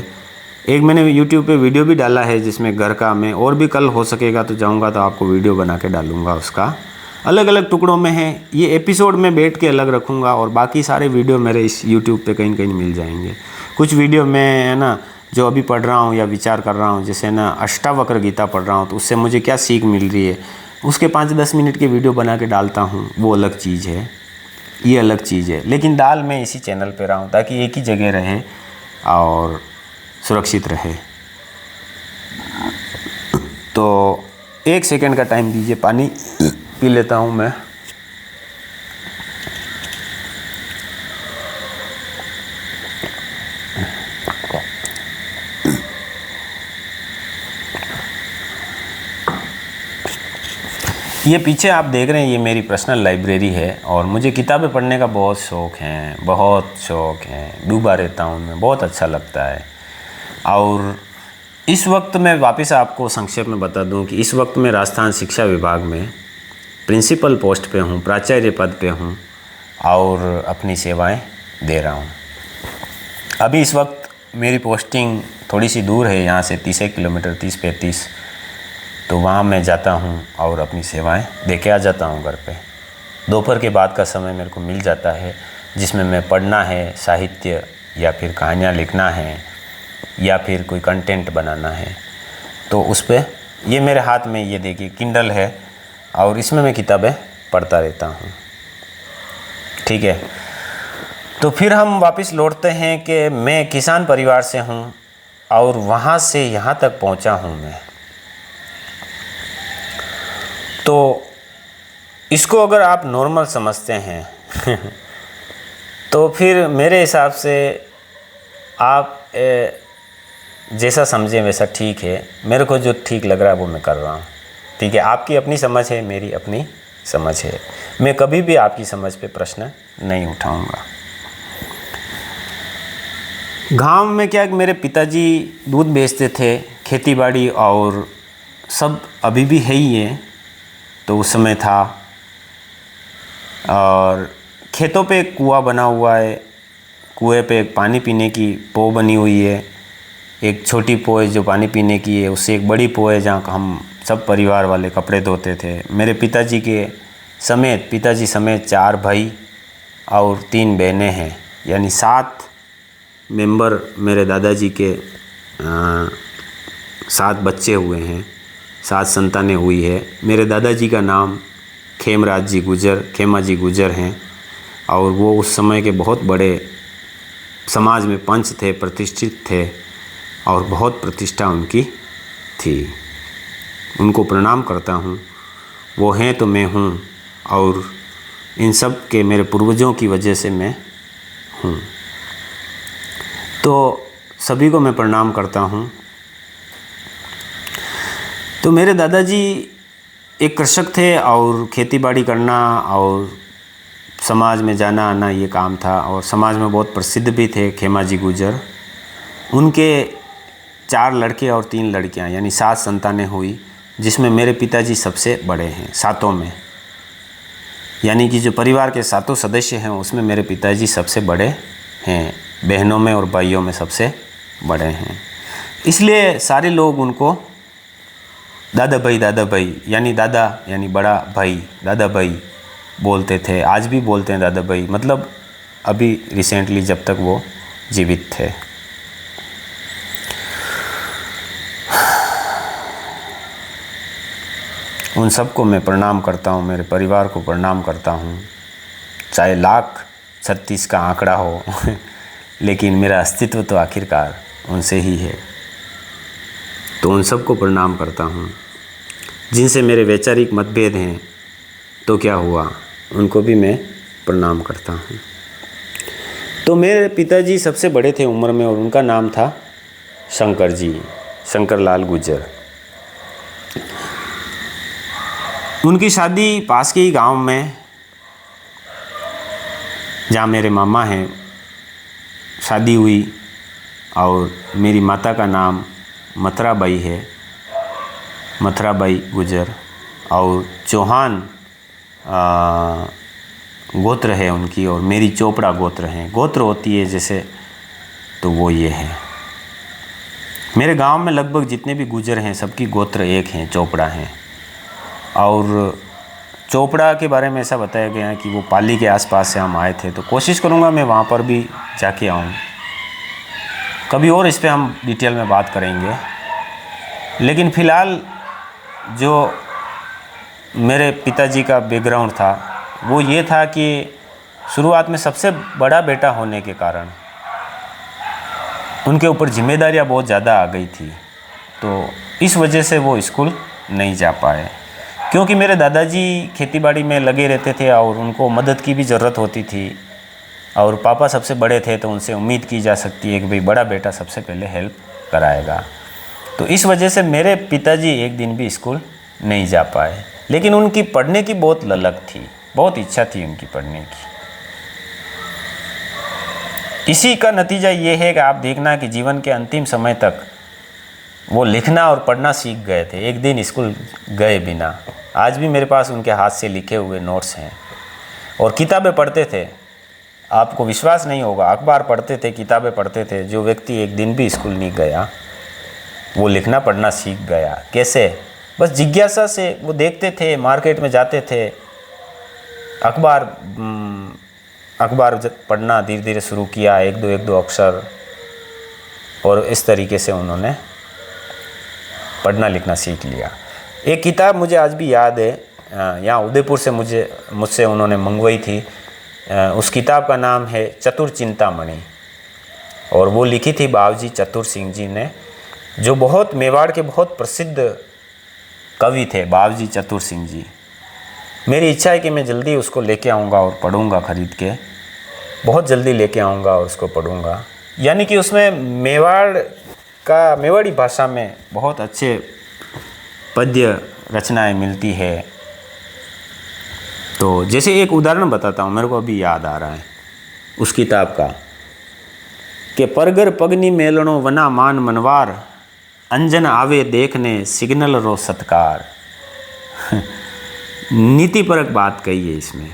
एक मैंने यूट्यूब पे वीडियो भी डाला है जिसमें घर का, मैं और भी कल हो सकेगा तो जाऊंगा तो आपको वीडियो बना के डालूंगा उसका। अलग अलग टुकड़ों में है ये एपिसोड, में बैठ के अलग रखूंगा और बाकी सारे वीडियो मेरे इस यूट्यूब पे कहीं कहीं मिल जाएंगे। कुछ वीडियो मैं है ना जो अभी पढ़ रहा हूँ या विचार कर रहा हूँ, जैसे ना अष्टावक्र गीता पढ़ रहा हूँ तो उससे मुझे क्या सीख मिल रही है, उसके 5-10 मिनट के वीडियो बना के डालता हूँ, वो अलग चीज़ है, ये अलग चीज़ है। लेकिन डाल मैं इसी चैनल पे रहा हूँ ताकि एक ही जगह रहे और सुरक्षित रहे। तो 1 सेकंड का टाइम दीजिए, पानी पी लेता हूँ मैं। ये पीछे आप देख रहे हैं ये मेरी पर्सनल लाइब्रेरी है और मुझे किताबें पढ़ने का बहुत शौक़ है, बहुत शौक़ है, डूबा रहता हूँ मैं, बहुत अच्छा लगता है। और इस वक्त मैं वापस आपको संक्षेप में बता दूं कि इस वक्त मैं राजस्थान शिक्षा विभाग में प्रिंसिपल पोस्ट पे हूँ, प्राचार्य पद पे हूँ और अपनी सेवाएं दे रहा हूँ। अभी इस वक्त मेरी पोस्टिंग थोड़ी सी दूर है यहाँ से, 30 किलोमीटर, 30-35, तो वहाँ मैं जाता हूँ और अपनी सेवाएं दे के आ जाता हूँ घर पे। दोपहर के बाद का समय मेरे को मिल जाता है जिसमें मैं पढ़ना है, साहित्य या फिर कहानियाँ लिखना है या फिर कोई कंटेंट बनाना है, तो उस पर ये मेरे हाथ में ये देखिए किंडल है और इसमें मैं किताबें पढ़ता रहता हूँ। ठीक है, तो फिर हम वापस लौटते हैं कि मैं किसान परिवार से हूँ और वहाँ से यहाँ तक पहुँचा हूँ मैं। तो इसको अगर आप नॉर्मल समझते हैं तो फिर मेरे हिसाब से आप जैसा समझें वैसा ठीक है। मेरे को जो ठीक लग रहा है वो मैं कर रहा हूँ। ठीक है, आपकी अपनी समझ है, मेरी अपनी समझ है। मैं कभी भी आपकी समझ पे प्रश्न नहीं उठाऊँगा। गांव में क्या, मेरे पिताजी दूध बेचते थे, खेतीबाड़ी और सब अभी भी है ही है, तो उस समय था। और खेतों पे एक कुआं बना हुआ है, कुएं पे एक पानी पीने की पो बनी हुई है, एक छोटी पो है जो पानी पीने की है, उससे एक बड़ी पो है जहाँ हम सब परिवार वाले कपड़े धोते थे। मेरे पिताजी समेत 4 भाई और 3 बहनें हैं, यानी 7 मेंबर मेरे दादाजी के 7 बच्चे हुए हैं, 7 संतानें हुई है। मेरे दादाजी का नाम खेमा जी गुजर हैं और वो उस समय के बहुत बड़े समाज में पंच थे, प्रतिष्ठित थे और बहुत प्रतिष्ठा उनकी थी। उनको प्रणाम करता हूँ। वो हैं तो मैं हूँ और इन सब के मेरे पूर्वजों की वजह से मैं हूँ। तो सभी को मैं प्रणाम करता हूँ। तो मेरे दादाजी एक कृषक थे और खेतीबाड़ी करना और समाज में जाना आना ये काम था और समाज में बहुत प्रसिद्ध भी थे, खेमा जी गुजर। उनके 4 लड़के और 3 लड़कियां, यानी 7 संतानें हुई, जिसमें मेरे पिताजी सबसे बड़े हैं 7 में। यानी कि जो परिवार के 7 सदस्य हैं उसमें मेरे पिताजी सबसे बड़े हैं, बहनों में और भाइयों में सबसे बड़े हैं। इसलिए सारे लोग उनको दादा भाई यानी दादा यानी बड़ा भाई, दादा भाई बोलते थे। आज भी बोलते हैं दादा भाई, मतलब अभी रिसेंटली जब तक वो जीवित थे। उन सबको मैं प्रणाम करता हूँ, मेरे परिवार को प्रणाम करता हूँ, चाहे 1,36,000 का आंकड़ा हो लेकिन मेरा अस्तित्व तो आखिरकार उनसे ही है। तो उन सबको प्रणाम करता हूँ। जिनसे मेरे वैचारिक मतभेद हैं तो क्या हुआ, उनको भी मैं प्रणाम करता हूँ। तो मेरे पिताजी सबसे बड़े थे उम्र में और उनका नाम था शंकर लाल गुजर। उनकी शादी पास के ही गांव में, जहाँ मेरे मामा हैं, शादी हुई और मेरी माता का नाम मथुराबाई है, मथुराबाई गुजर, और चौहान गोत्र है उनकी और मेरी चोपड़ा गोत्र है। गोत्र होती है जैसे, तो वो ये है। मेरे गांव में लगभग जितने भी गुजर हैं सबकी गोत्र एक हैं, चोपड़ा हैं। और चोपड़ा के बारे में ऐसा बताया गया है कि वो पाली के आसपास से हम आए थे, तो कोशिश करूँगा मैं वहाँ पर भी जाके आऊँ। कभी और इस पे हम डिटेल में बात करेंगे, लेकिन फ़िलहाल जो मेरे पिताजी का बैकग्राउंड था वो ये था कि शुरुआत में सबसे बड़ा बेटा होने के कारण उनके ऊपर जिम्मेदारियां बहुत ज़्यादा आ गई थी, तो इस वजह से वो स्कूल नहीं जा पाए। क्योंकि मेरे दादाजी खेतीबाड़ी में लगे रहते थे और उनको मदद की भी ज़रूरत होती थी, और पापा सबसे बड़े थे तो उनसे उम्मीद की जा सकती है कि भाई बड़ा बेटा सबसे पहले हेल्प कराएगा। तो इस वजह से मेरे पिताजी एक दिन भी स्कूल नहीं जा पाए, लेकिन उनकी पढ़ने की बहुत ललक थी, बहुत इच्छा थी उनकी पढ़ने की। इसी का नतीजा ये है कि आप देखना कि जीवन के अंतिम समय तक वो लिखना और पढ़ना सीख गए थे, एक दिन स्कूल गए बिना। आज भी मेरे पास उनके हाथ से लिखे हुए नोट्स हैं। और किताबें पढ़ते थे, आपको विश्वास नहीं होगा, अखबार पढ़ते थे, किताबें पढ़ते थे। जो व्यक्ति एक दिन भी स्कूल नहीं गया वो लिखना पढ़ना सीख गया। कैसे? बस जिज्ञासा से वो देखते थे, मार्केट में जाते थे, अखबार पढ़ना धीरे धीरे शुरू किया, एक दो अक्षर, और इस तरीके से उन्होंने पढ़ना लिखना सीख लिया। एक किताब मुझे आज भी याद है, यहाँ उदयपुर से मुझसे उन्होंने मंगवाई थी। उस किताब का नाम है चतुर चिंतामणि, और वो लिखी थी बावजी चतुर सिंह जी ने, जो बहुत मेवाड़ के बहुत प्रसिद्ध कवि थे, बावजी चतुर सिंह जी। मेरी इच्छा है कि मैं जल्दी उसको लेके आऊँगा और पढ़ूँगा, ख़रीद के बहुत जल्दी लेके आऊँगा और उसको पढ़ूँगा। यानी कि उसमें मेवाड़ी भाषा में बहुत अच्छे पद्य रचनाएं मिलती है। तो जैसे एक उदाहरण बताता हूँ, मेरे को अभी याद आ रहा है उस किताब का, कि परगर पगनी मेलणो वना मान मनवार, अंजन आवे देखने सिग्नल रो सत्कार। नीतिपरक बात कही है इसमें,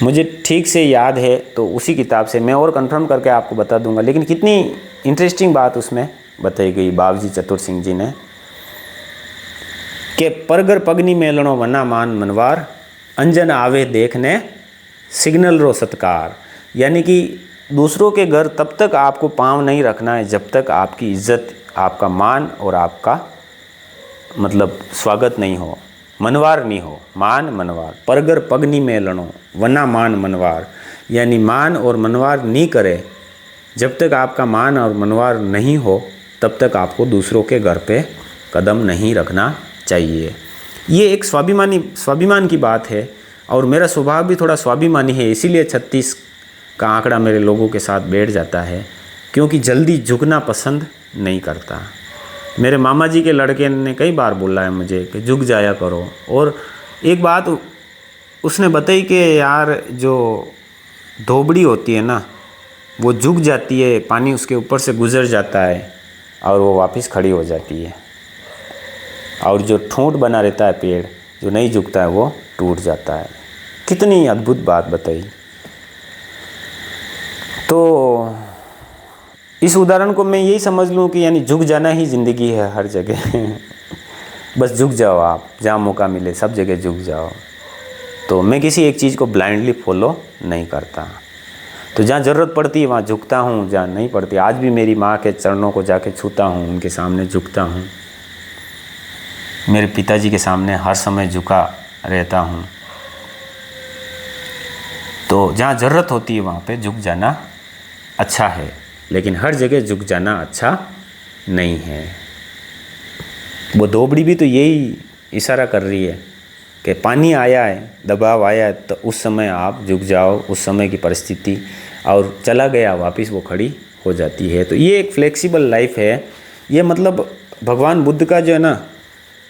मुझे ठीक से याद है, तो उसी किताब से मैं और कंफर्म करके आपको बता दूंगा। लेकिन कितनी इंटरेस्टिंग बात उसमें बताई गई बावजी चतुर सिंह जी ने, कि परगर पगनी मेलणो वना मान मनवार, अंजन आवे देखने सिग्नल रो सत्कार। यानी कि दूसरों के घर तब तक आपको पाँव नहीं रखना है जब तक आपकी इज्जत, आपका मान और आपका मतलब स्वागत नहीं हो, मनवार नहीं हो। मान मनवार, परगर पगनी मेलणो वना मान मनवार, यानी मान और मनवार नहीं करे। जब तक आपका मान और मनवार नहीं हो तब तक आपको दूसरों के घर पे कदम नहीं रखना चाहिए। ये एक स्वाभिमान की बात है, और मेरा स्वभाव भी थोड़ा स्वाभिमानी है, इसीलिए 36 का आंकड़ा मेरे लोगों के साथ बैठ जाता है, क्योंकि जल्दी झुकना पसंद नहीं करता। मेरे मामा जी के लड़के ने कई बार बोला है मुझे कि झुक जाया करो। और एक बात उसने बताई कि यार जो धोबड़ी होती है ना, वो झुक जाती है, पानी उसके ऊपर से गुजर जाता है और वो वापस खड़ी हो जाती है, और जो ठूंठ बना रहता है पेड़ जो नहीं झुकता है वो टूट जाता है। कितनी अद्भुत बात बताई। तो इस उदाहरण को मैं यही समझ लूँ कि यानी झुक जाना ही ज़िंदगी है हर जगह। बस झुक जाओ, आप जहाँ मौका मिले सब जगह झुक जाओ। तो मैं किसी एक चीज़ को ब्लाइंडली फॉलो नहीं करता, तो जहाँ ज़रूरत पड़ती है वहाँ झुकता हूँ, जहाँ नहीं पड़ती। आज भी मेरी माँ के चरणों को जाके छूता हूँ, उनके सामने झुकता हूँ, मेरे पिताजी के सामने हर समय झुका रहता हूँ। तो जहाँ ज़रूरत होती है वहाँ पे झुक जाना अच्छा है, लेकिन हर जगह झुक जाना अच्छा नहीं है। वो धोबड़ी भी तो यही इशारा कर रही है कि पानी आया है, दबाव आया है, तो उस समय आप झुक जाओ, उस समय की परिस्थिति, और चला गया वापस वो खड़ी हो जाती है। तो ये एक फ्लेक्सिबल लाइफ है। ये मतलब भगवान बुद्ध का जो है ना,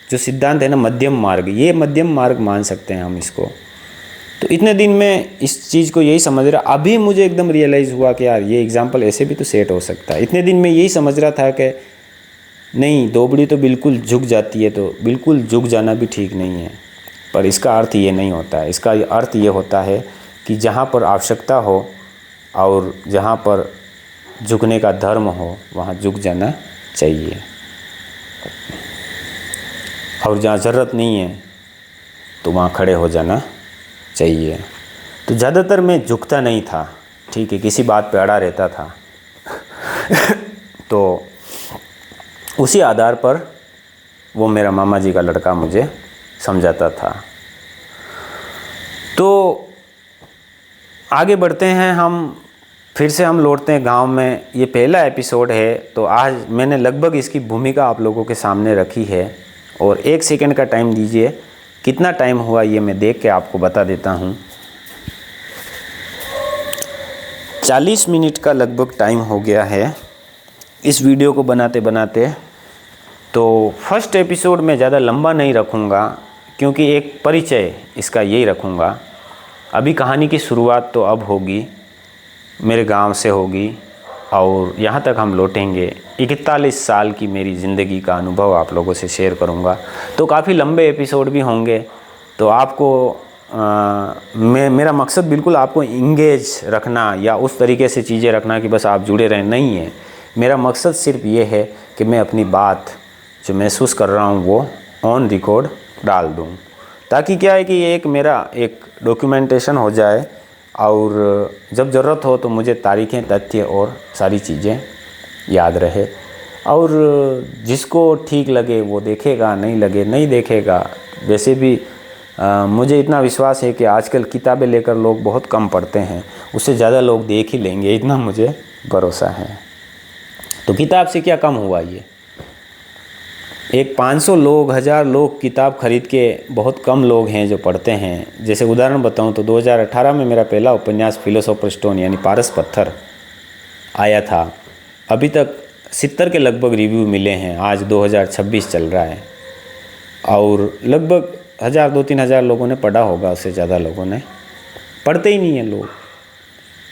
जो सिद्धांत है ना, मध्यम मार्ग, ये मध्यम मार्ग मान सकते हैं हम इसको। तो इतने दिन में इस चीज़ को यही समझ रहा, अभी मुझे एकदम रियलाइज़ हुआ कि यार ये एग्जाम्पल ऐसे भी तो सेट हो सकता है। इतने दिन में यही समझ रहा था कि नहीं, धोबड़ी तो बिल्कुल झुक जाती है, तो बिल्कुल झुक जाना भी ठीक नहीं है। पर इसका अर्थ ये नहीं होता है। इसका अर्थ ये होता है कि जहाँ पर आवश्यकता हो और जहाँ पर झुकने का धर्म हो वहाँ झुक जाना चाहिए, और जहाँ ज़रूरत नहीं है तो वहाँ खड़े हो जाना चाहिए। तो ज़्यादातर मैं झुकता नहीं था, ठीक है, किसी बात पे अड़ा रहता था तो उसी आधार पर वो मेरा मामा जी का लड़का मुझे समझाता था। तो आगे बढ़ते हैं फिर से हम लौटते हैं गांव में। ये पहला एपिसोड है, तो आज मैंने लगभग इसकी भूमिका आप लोगों के सामने रखी है, और 1 सेकंड का टाइम दीजिए, कितना टाइम हुआ ये मैं देख के आपको बता देता हूँ। 40 मिनट का लगभग टाइम हो गया है इस वीडियो को बनाते बनाते। तो फर्स्ट एपिसोड में ज़्यादा लंबा नहीं रखूँगा, क्योंकि एक परिचय इसका यही रखूँगा। अभी कहानी की शुरुआत तो अब होगी, मेरे गांव से होगी, और यहाँ तक हम लौटेंगे। 41 साल की मेरी ज़िंदगी का अनुभव आप लोगों से शेयर करूँगा, तो काफ़ी लंबे एपिसोड भी होंगे। तो आपको मेरा मकसद बिल्कुल आपको इंगेज रखना या उस तरीके से चीज़ें रखना कि बस आप जुड़े रहें नहीं है। मेरा मकसद सिर्फ ये है कि मैं अपनी बात जो महसूस कर रहा हूँ वो ऑन रिकॉर्ड डाल दूँ, ताकि क्या है कि ये एक डॉक्यूमेंटेशन हो जाए, और जब ज़रूरत हो तो मुझे तारीखें, तथ्य और सारी चीज़ें याद रहे। और जिसको ठीक लगे वो देखेगा, नहीं लगे नहीं देखेगा। वैसे भी मुझे इतना विश्वास है कि आजकल किताबें लेकर लोग बहुत कम पढ़ते हैं, उससे ज़्यादा लोग देख ही लेंगे, इतना मुझे भरोसा है। तो किताब से क्या कम हुआ, ये एक 500 लोग, 1000 लोग किताब खरीद के बहुत कम लोग हैं जो पढ़ते हैं। जैसे उदाहरण बताऊं तो 2018 में मेरा पहला उपन्यास फिलोसोफर स्टोन यानी पारस पत्थर आया था। अभी तक 70 के लगभग रिव्यू मिले हैं। आज 2026 चल रहा है, और लगभग 1000, 2-3 हज़ार लोगों ने पढ़ा होगा, उससे ज़्यादा लोगों ने पढ़ते ही नहीं हैं। लोग,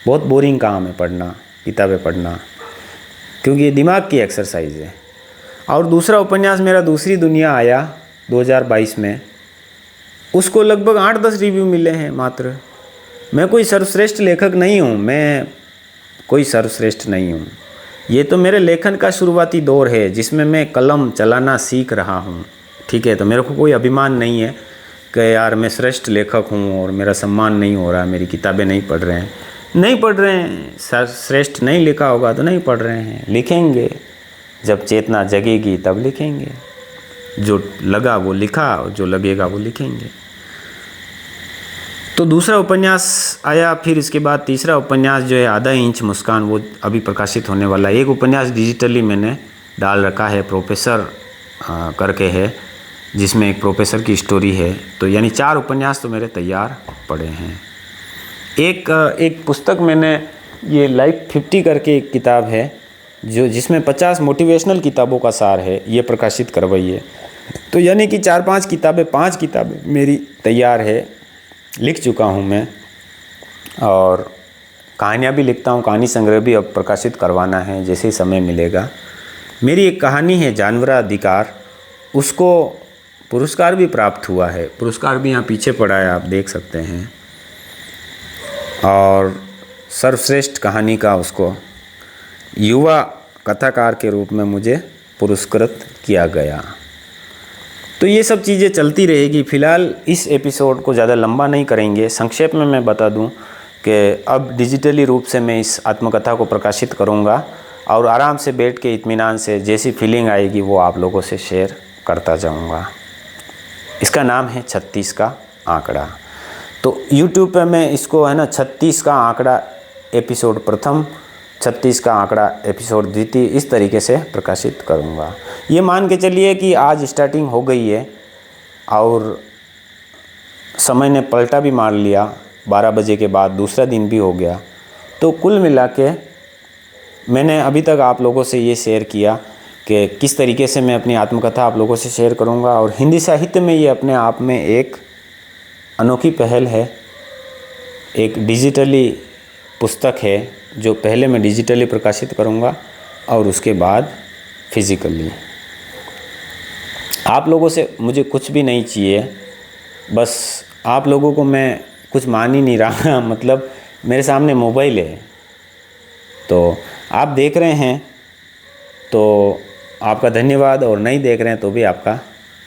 बहुत बोरिंग काम है पढ़ना, किताबें पढ़ना, क्योंकि ये दिमाग की एक्सरसाइज है। और दूसरा उपन्यास मेरा दूसरी दुनिया आया 2022 में, उसको लगभग 8-10 रिव्यू मिले हैं मात्र। मैं कोई सर्वश्रेष्ठ लेखक नहीं हूँ, मैं कोई सर्वश्रेष्ठ नहीं हूँ। ये तो मेरे लेखन का शुरुआती दौर है जिसमें मैं कलम चलाना सीख रहा हूँ, ठीक है। तो मेरे को कोई अभिमान नहीं है कि यार मैं श्रेष्ठ लेखक हूँ और मेरा सम्मान नहीं हो रहा, मेरी किताबें नहीं पढ़ रहे हैं। नहीं पढ़ रहे हैं, श्रेष्ठ नहीं लिखा होगा तो नहीं पढ़ रहे हैं, लिखेंगे जब चेतना जगेगी तब लिखेंगे। जो लगा वो लिखा, जो लगेगा वो लिखेंगे। तो दूसरा उपन्यास आया, फिर इसके बाद तीसरा उपन्यास जो है आधा इंच मुस्कान, वो अभी प्रकाशित होने वाला है। एक उपन्यास डिजिटली मैंने डाल रखा है, प्रोफेसर करके है, जिसमें एक प्रोफेसर की स्टोरी है। तो यानी 4 उपन्यास तो मेरे तैयार पड़े हैं। एक पुस्तक मैंने, ये लाइफ 50 करके एक किताब है जिसमें 50 मोटिवेशनल किताबों का सार है, ये प्रकाशित करवाई है। तो यानी कि 4-5 किताबें, 5 किताबें मेरी तैयार है, लिख चुका हूँ मैं। और कहानियाँ भी लिखता हूँ, कहानी संग्रह भी अब प्रकाशित करवाना है जैसे ही समय मिलेगा। मेरी एक कहानी है जानवराधिकार, उसको पुरस्कार भी प्राप्त हुआ है। पुरस्कार भी यहाँ पीछे पड़ा है, आप देख सकते हैं। और सर्वश्रेष्ठ कहानी का उसको युवा कथाकार के रूप में मुझे पुरस्कृत किया गया। तो ये सब चीज़ें चलती रहेगी। फ़िलहाल इस एपिसोड को ज़्यादा लंबा नहीं करेंगे। संक्षेप में मैं बता दूं कि अब डिजिटली रूप से मैं इस आत्मकथा को प्रकाशित करूंगा, और आराम से बैठ के इत्मीनान से जैसी फीलिंग आएगी वो आप लोगों से शेयर करता जाऊंगा। इसका नाम है 36 का आंकड़ा। तो YouTube पे मैं इसको, है ना, 36 का आंकड़ा एपिसोड प्रथम, 36 का आंकड़ा एपिसोड द्वितीय, इस तरीके से प्रकाशित करूंगा। ये मान के चलिए कि आज स्टार्टिंग हो गई है और समय ने पलटा भी मार लिया, 12 बजे के बाद दूसरा दिन भी हो गया। तो कुल मिला के मैंने अभी तक आप लोगों से ये शेयर किया कि किस तरीके से मैं अपनी आत्मकथा आप लोगों से शेयर करूंगा। और हिंदी साहित्य में ये अपने आप में एक अनोखी पहल है, एक डिजिटली पुस्तक है जो पहले मैं डिजिटली प्रकाशित करूंगा और उसके बाद फिज़िकली। आप लोगों से मुझे कुछ भी नहीं चाहिए, बस आप लोगों को मैं कुछ मान ही नहीं रहा मतलब मेरे सामने मोबाइल है, तो आप देख रहे हैं तो आपका धन्यवाद, और नहीं देख रहे हैं तो भी आपका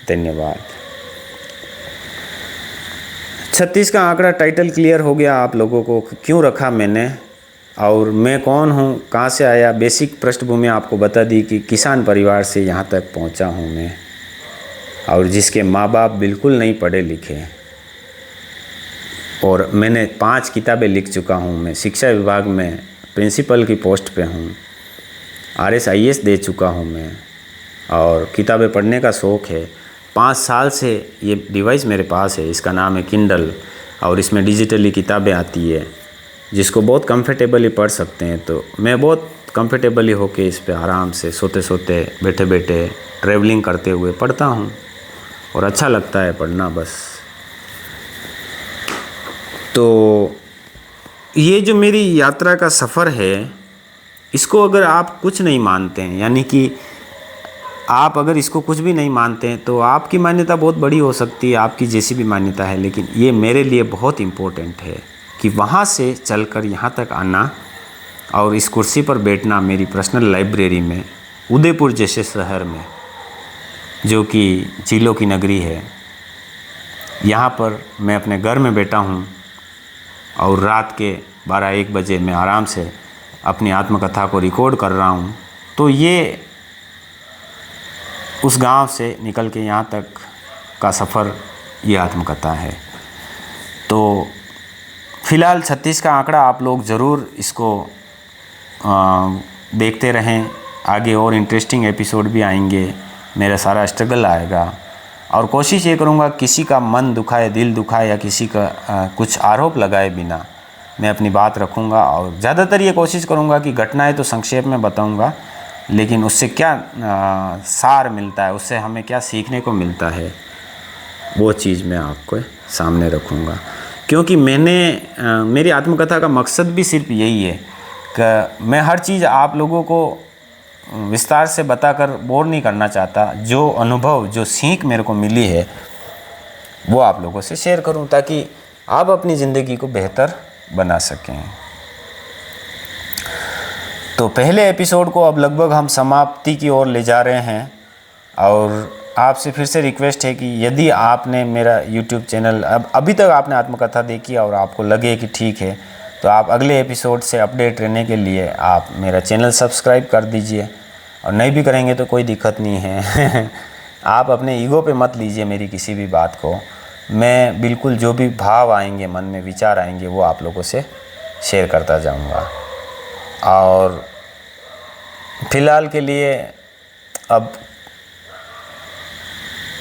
धन्यवाद। 36 का आंकड़ा टाइटल क्लियर हो गया आप लोगों को, क्यों रखा मैंने और मैं कौन हूँ, कहाँ से आया। बेसिक पृष्ठभूमि आपको बता दी कि किसान परिवार से यहाँ तक पहुँचा हूँ मैं, और जिसके माँ बाप बिल्कुल नहीं पढ़े लिखे, और मैंने 5 किताबें लिख चुका हूँ। मैं शिक्षा विभाग में प्रिंसिपल की पोस्ट पे हूँ, RSIS दे चुका हूँ मैं, और किताबें पढ़ने का शौक़ है। 5 साल से ये डिवाइस मेरे पास है, इसका नाम है किंडल, और इसमें डिजिटली किताबें आती है जिसको बहुत कंफर्टेबली पढ़ सकते हैं। तो मैं बहुत कंफर्टेबली होके इस पे आराम से सोते सोते, बैठे बैठे, ट्रैवलिंग करते हुए पढ़ता हूँ, और अच्छा लगता है पढ़ना बस। तो ये जो मेरी यात्रा का सफ़र है, इसको अगर आप कुछ नहीं मानते हैं, यानी कि आप अगर इसको कुछ भी नहीं मानते हैं, तो आपकी मान्यता बहुत बड़ी हो सकती है, आपकी जैसी भी मान्यता है, लेकिन ये मेरे लिए बहुत इम्पोर्टेंट है कि वहाँ से चलकर यहाँ तक आना और इस कुर्सी पर बैठना मेरी पर्सनल लाइब्रेरी में, उदयपुर जैसे शहर में, जो कि झीलों की नगरी है। यहाँ पर मैं अपने घर में बैठा हूँ और रात के 12-1 बजे मैं आराम से अपनी आत्मकथा को रिकॉर्ड कर रहा हूँ। तो ये उस गांव से निकल के यहाँ तक का सफ़र, ये आत्मकथा है। तो फ़िलहाल 36 का आंकड़ा आप लोग ज़रूर इसको देखते रहें, आगे और इंटरेस्टिंग एपिसोड भी आएंगे, मेरा सारा स्ट्रगल आएगा, और कोशिश ये करूँगा किसी का मन दुखाए, दिल दुखाए, या किसी का कुछ आरोप लगाए बिना मैं अपनी बात रखूँगा। और ज़्यादातर ये कोशिश करूँगा कि घटनाएं तो संक्षेप में बताऊँगा, लेकिन उससे क्या सार मिलता है, उससे हमें क्या सीखने को मिलता है, वो चीज़ मैं आपको सामने रखूँगा। क्योंकि मेरी आत्मकथा का मकसद भी सिर्फ यही है कि मैं हर चीज़ आप लोगों को विस्तार से बताकर बोर नहीं करना चाहता। जो अनुभव, जो सीख मेरे को मिली है, वो आप लोगों से शेयर करूं, ताकि आप अपनी ज़िंदगी को बेहतर बना सकें। तो पहले एपिसोड को अब लगभग हम समाप्ति की ओर ले जा रहे हैं, और आपसे फिर से रिक्वेस्ट है कि यदि आपने मेरा YouTube चैनल अभी तक आपने आत्मकथा देखी और आपको लगे कि ठीक है, तो आप अगले एपिसोड से अपडेट रहने के लिए आप मेरा चैनल सब्सक्राइब कर दीजिए, और नहीं भी करेंगे तो कोई दिक्कत नहीं है। आप अपने ईगो पे मत लीजिए मेरी किसी भी बात को। मैं बिल्कुल जो भी भाव आएंगे, मन में विचार आएंगे, वो आप लोगों से शेयर करता जाऊंगा। और फिलहाल के लिए अब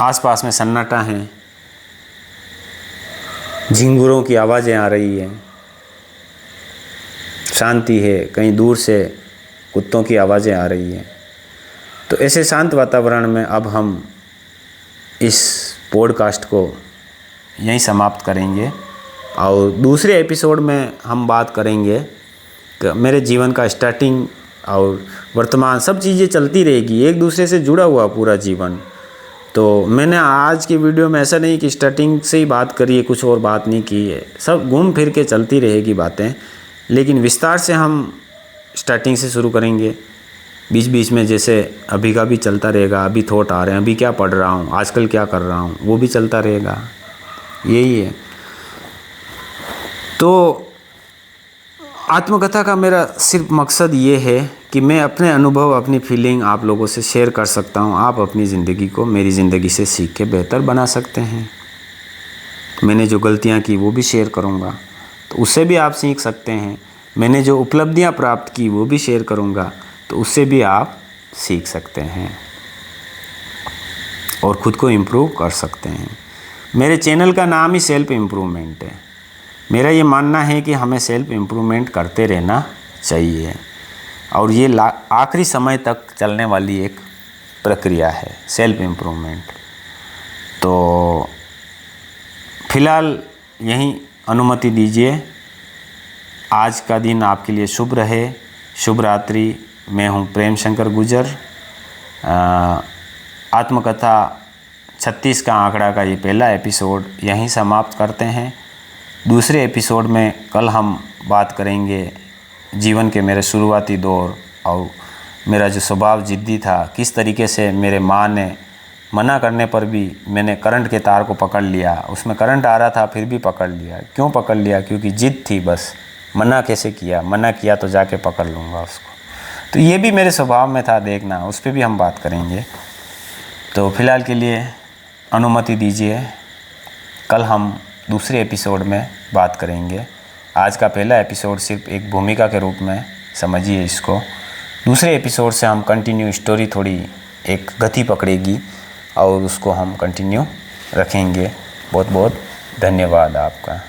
आसपास में सन्नाटा है, झिंगुरों की आवाज़ें आ रही हैं, शांति है, कहीं दूर से कुत्तों की आवाज़ें आ रही हैं। तो ऐसे शांत वातावरण में अब हम इस पॉडकास्ट को यहीं समाप्त करेंगे, और दूसरे एपिसोड में हम बात करेंगे कि मेरे जीवन का स्टार्टिंग और वर्तमान सब चीज़ें चलती रहेगी, एक दूसरे से जुड़ा हुआ पूरा जीवन। तो मैंने आज की वीडियो में ऐसा नहीं कि स्टार्टिंग से ही बात करी है, कुछ और बात नहीं की है, सब घूम फिर के चलती रहेगी बातें, लेकिन विस्तार से हम स्टार्टिंग से शुरू करेंगे। बीच बीच में जैसे अभी का भी चलता रहेगा, अभी थॉट आ रहे हैं, अभी क्या पढ़ रहा हूँ, आजकल क्या कर रहा हूँ, वो भी चलता रहेगा, यही है। तो आत्मकथा का मेरा सिर्फ मकसद ये है कि मैं अपने अनुभव, अपनी फीलिंग आप लोगों से शेयर कर सकता हूँ। आप अपनी ज़िंदगी को मेरी ज़िंदगी से सीख के बेहतर बना सकते हैं। मैंने जो गलतियाँ की वो भी शेयर करूँगा, तो उससे भी आप सीख सकते हैं। मैंने जो उपलब्धियाँ प्राप्त की वो भी शेयर करूँगा, तो उससे भी आप सीख सकते हैं और ख़ुद को इम्प्रूव कर सकते हैं। मेरे चैनल का नाम ही सेल्फ इम्प्रूवमेंट है। मेरा ये मानना है कि हमें सेल्फ इम्प्रूवमेंट करते रहना चाहिए, और ये आखिरी समय तक चलने वाली एक प्रक्रिया है सेल्फ इम्प्रूवमेंट। तो फिलहाल यहीं अनुमति दीजिए। आज का दिन आपके लिए शुभ रहे। शुभ रात्रि। मैं हूँ प्रेम शंकर गुजर। आत्मकथा 36 का आंकड़ा का ये पहला एपिसोड यहीं समाप्त करते हैं। दूसरे एपिसोड में कल हम बात करेंगे जीवन के मेरे शुरुआती दौर, और मेरा जो स्वभाव ज़िद्दी था, किस तरीके से मेरे माँ ने मना करने पर भी मैंने करंट के तार को पकड़ लिया। उसमें करंट आ रहा था फिर भी पकड़ लिया। क्यों पकड़ लिया? क्योंकि ज़िद थी बस। मना कैसे किया? मना किया तो जाके पकड़ लूँगा उसको। तो ये भी मेरे स्वभाव में था, देखना, उस पर भी हम बात करेंगे। तो फिलहाल के लिए अनुमति दीजिए, कल हम दूसरे एपिसोड में बात करेंगे। आज का पहला एपिसोड सिर्फ एक भूमिका के रूप में समझिए इसको। दूसरे एपिसोड से हम कंटिन्यू स्टोरी थोड़ी एक गति पकड़ेगी और उसको हम कंटिन्यू रखेंगे। बहुत बहुत धन्यवाद आपका।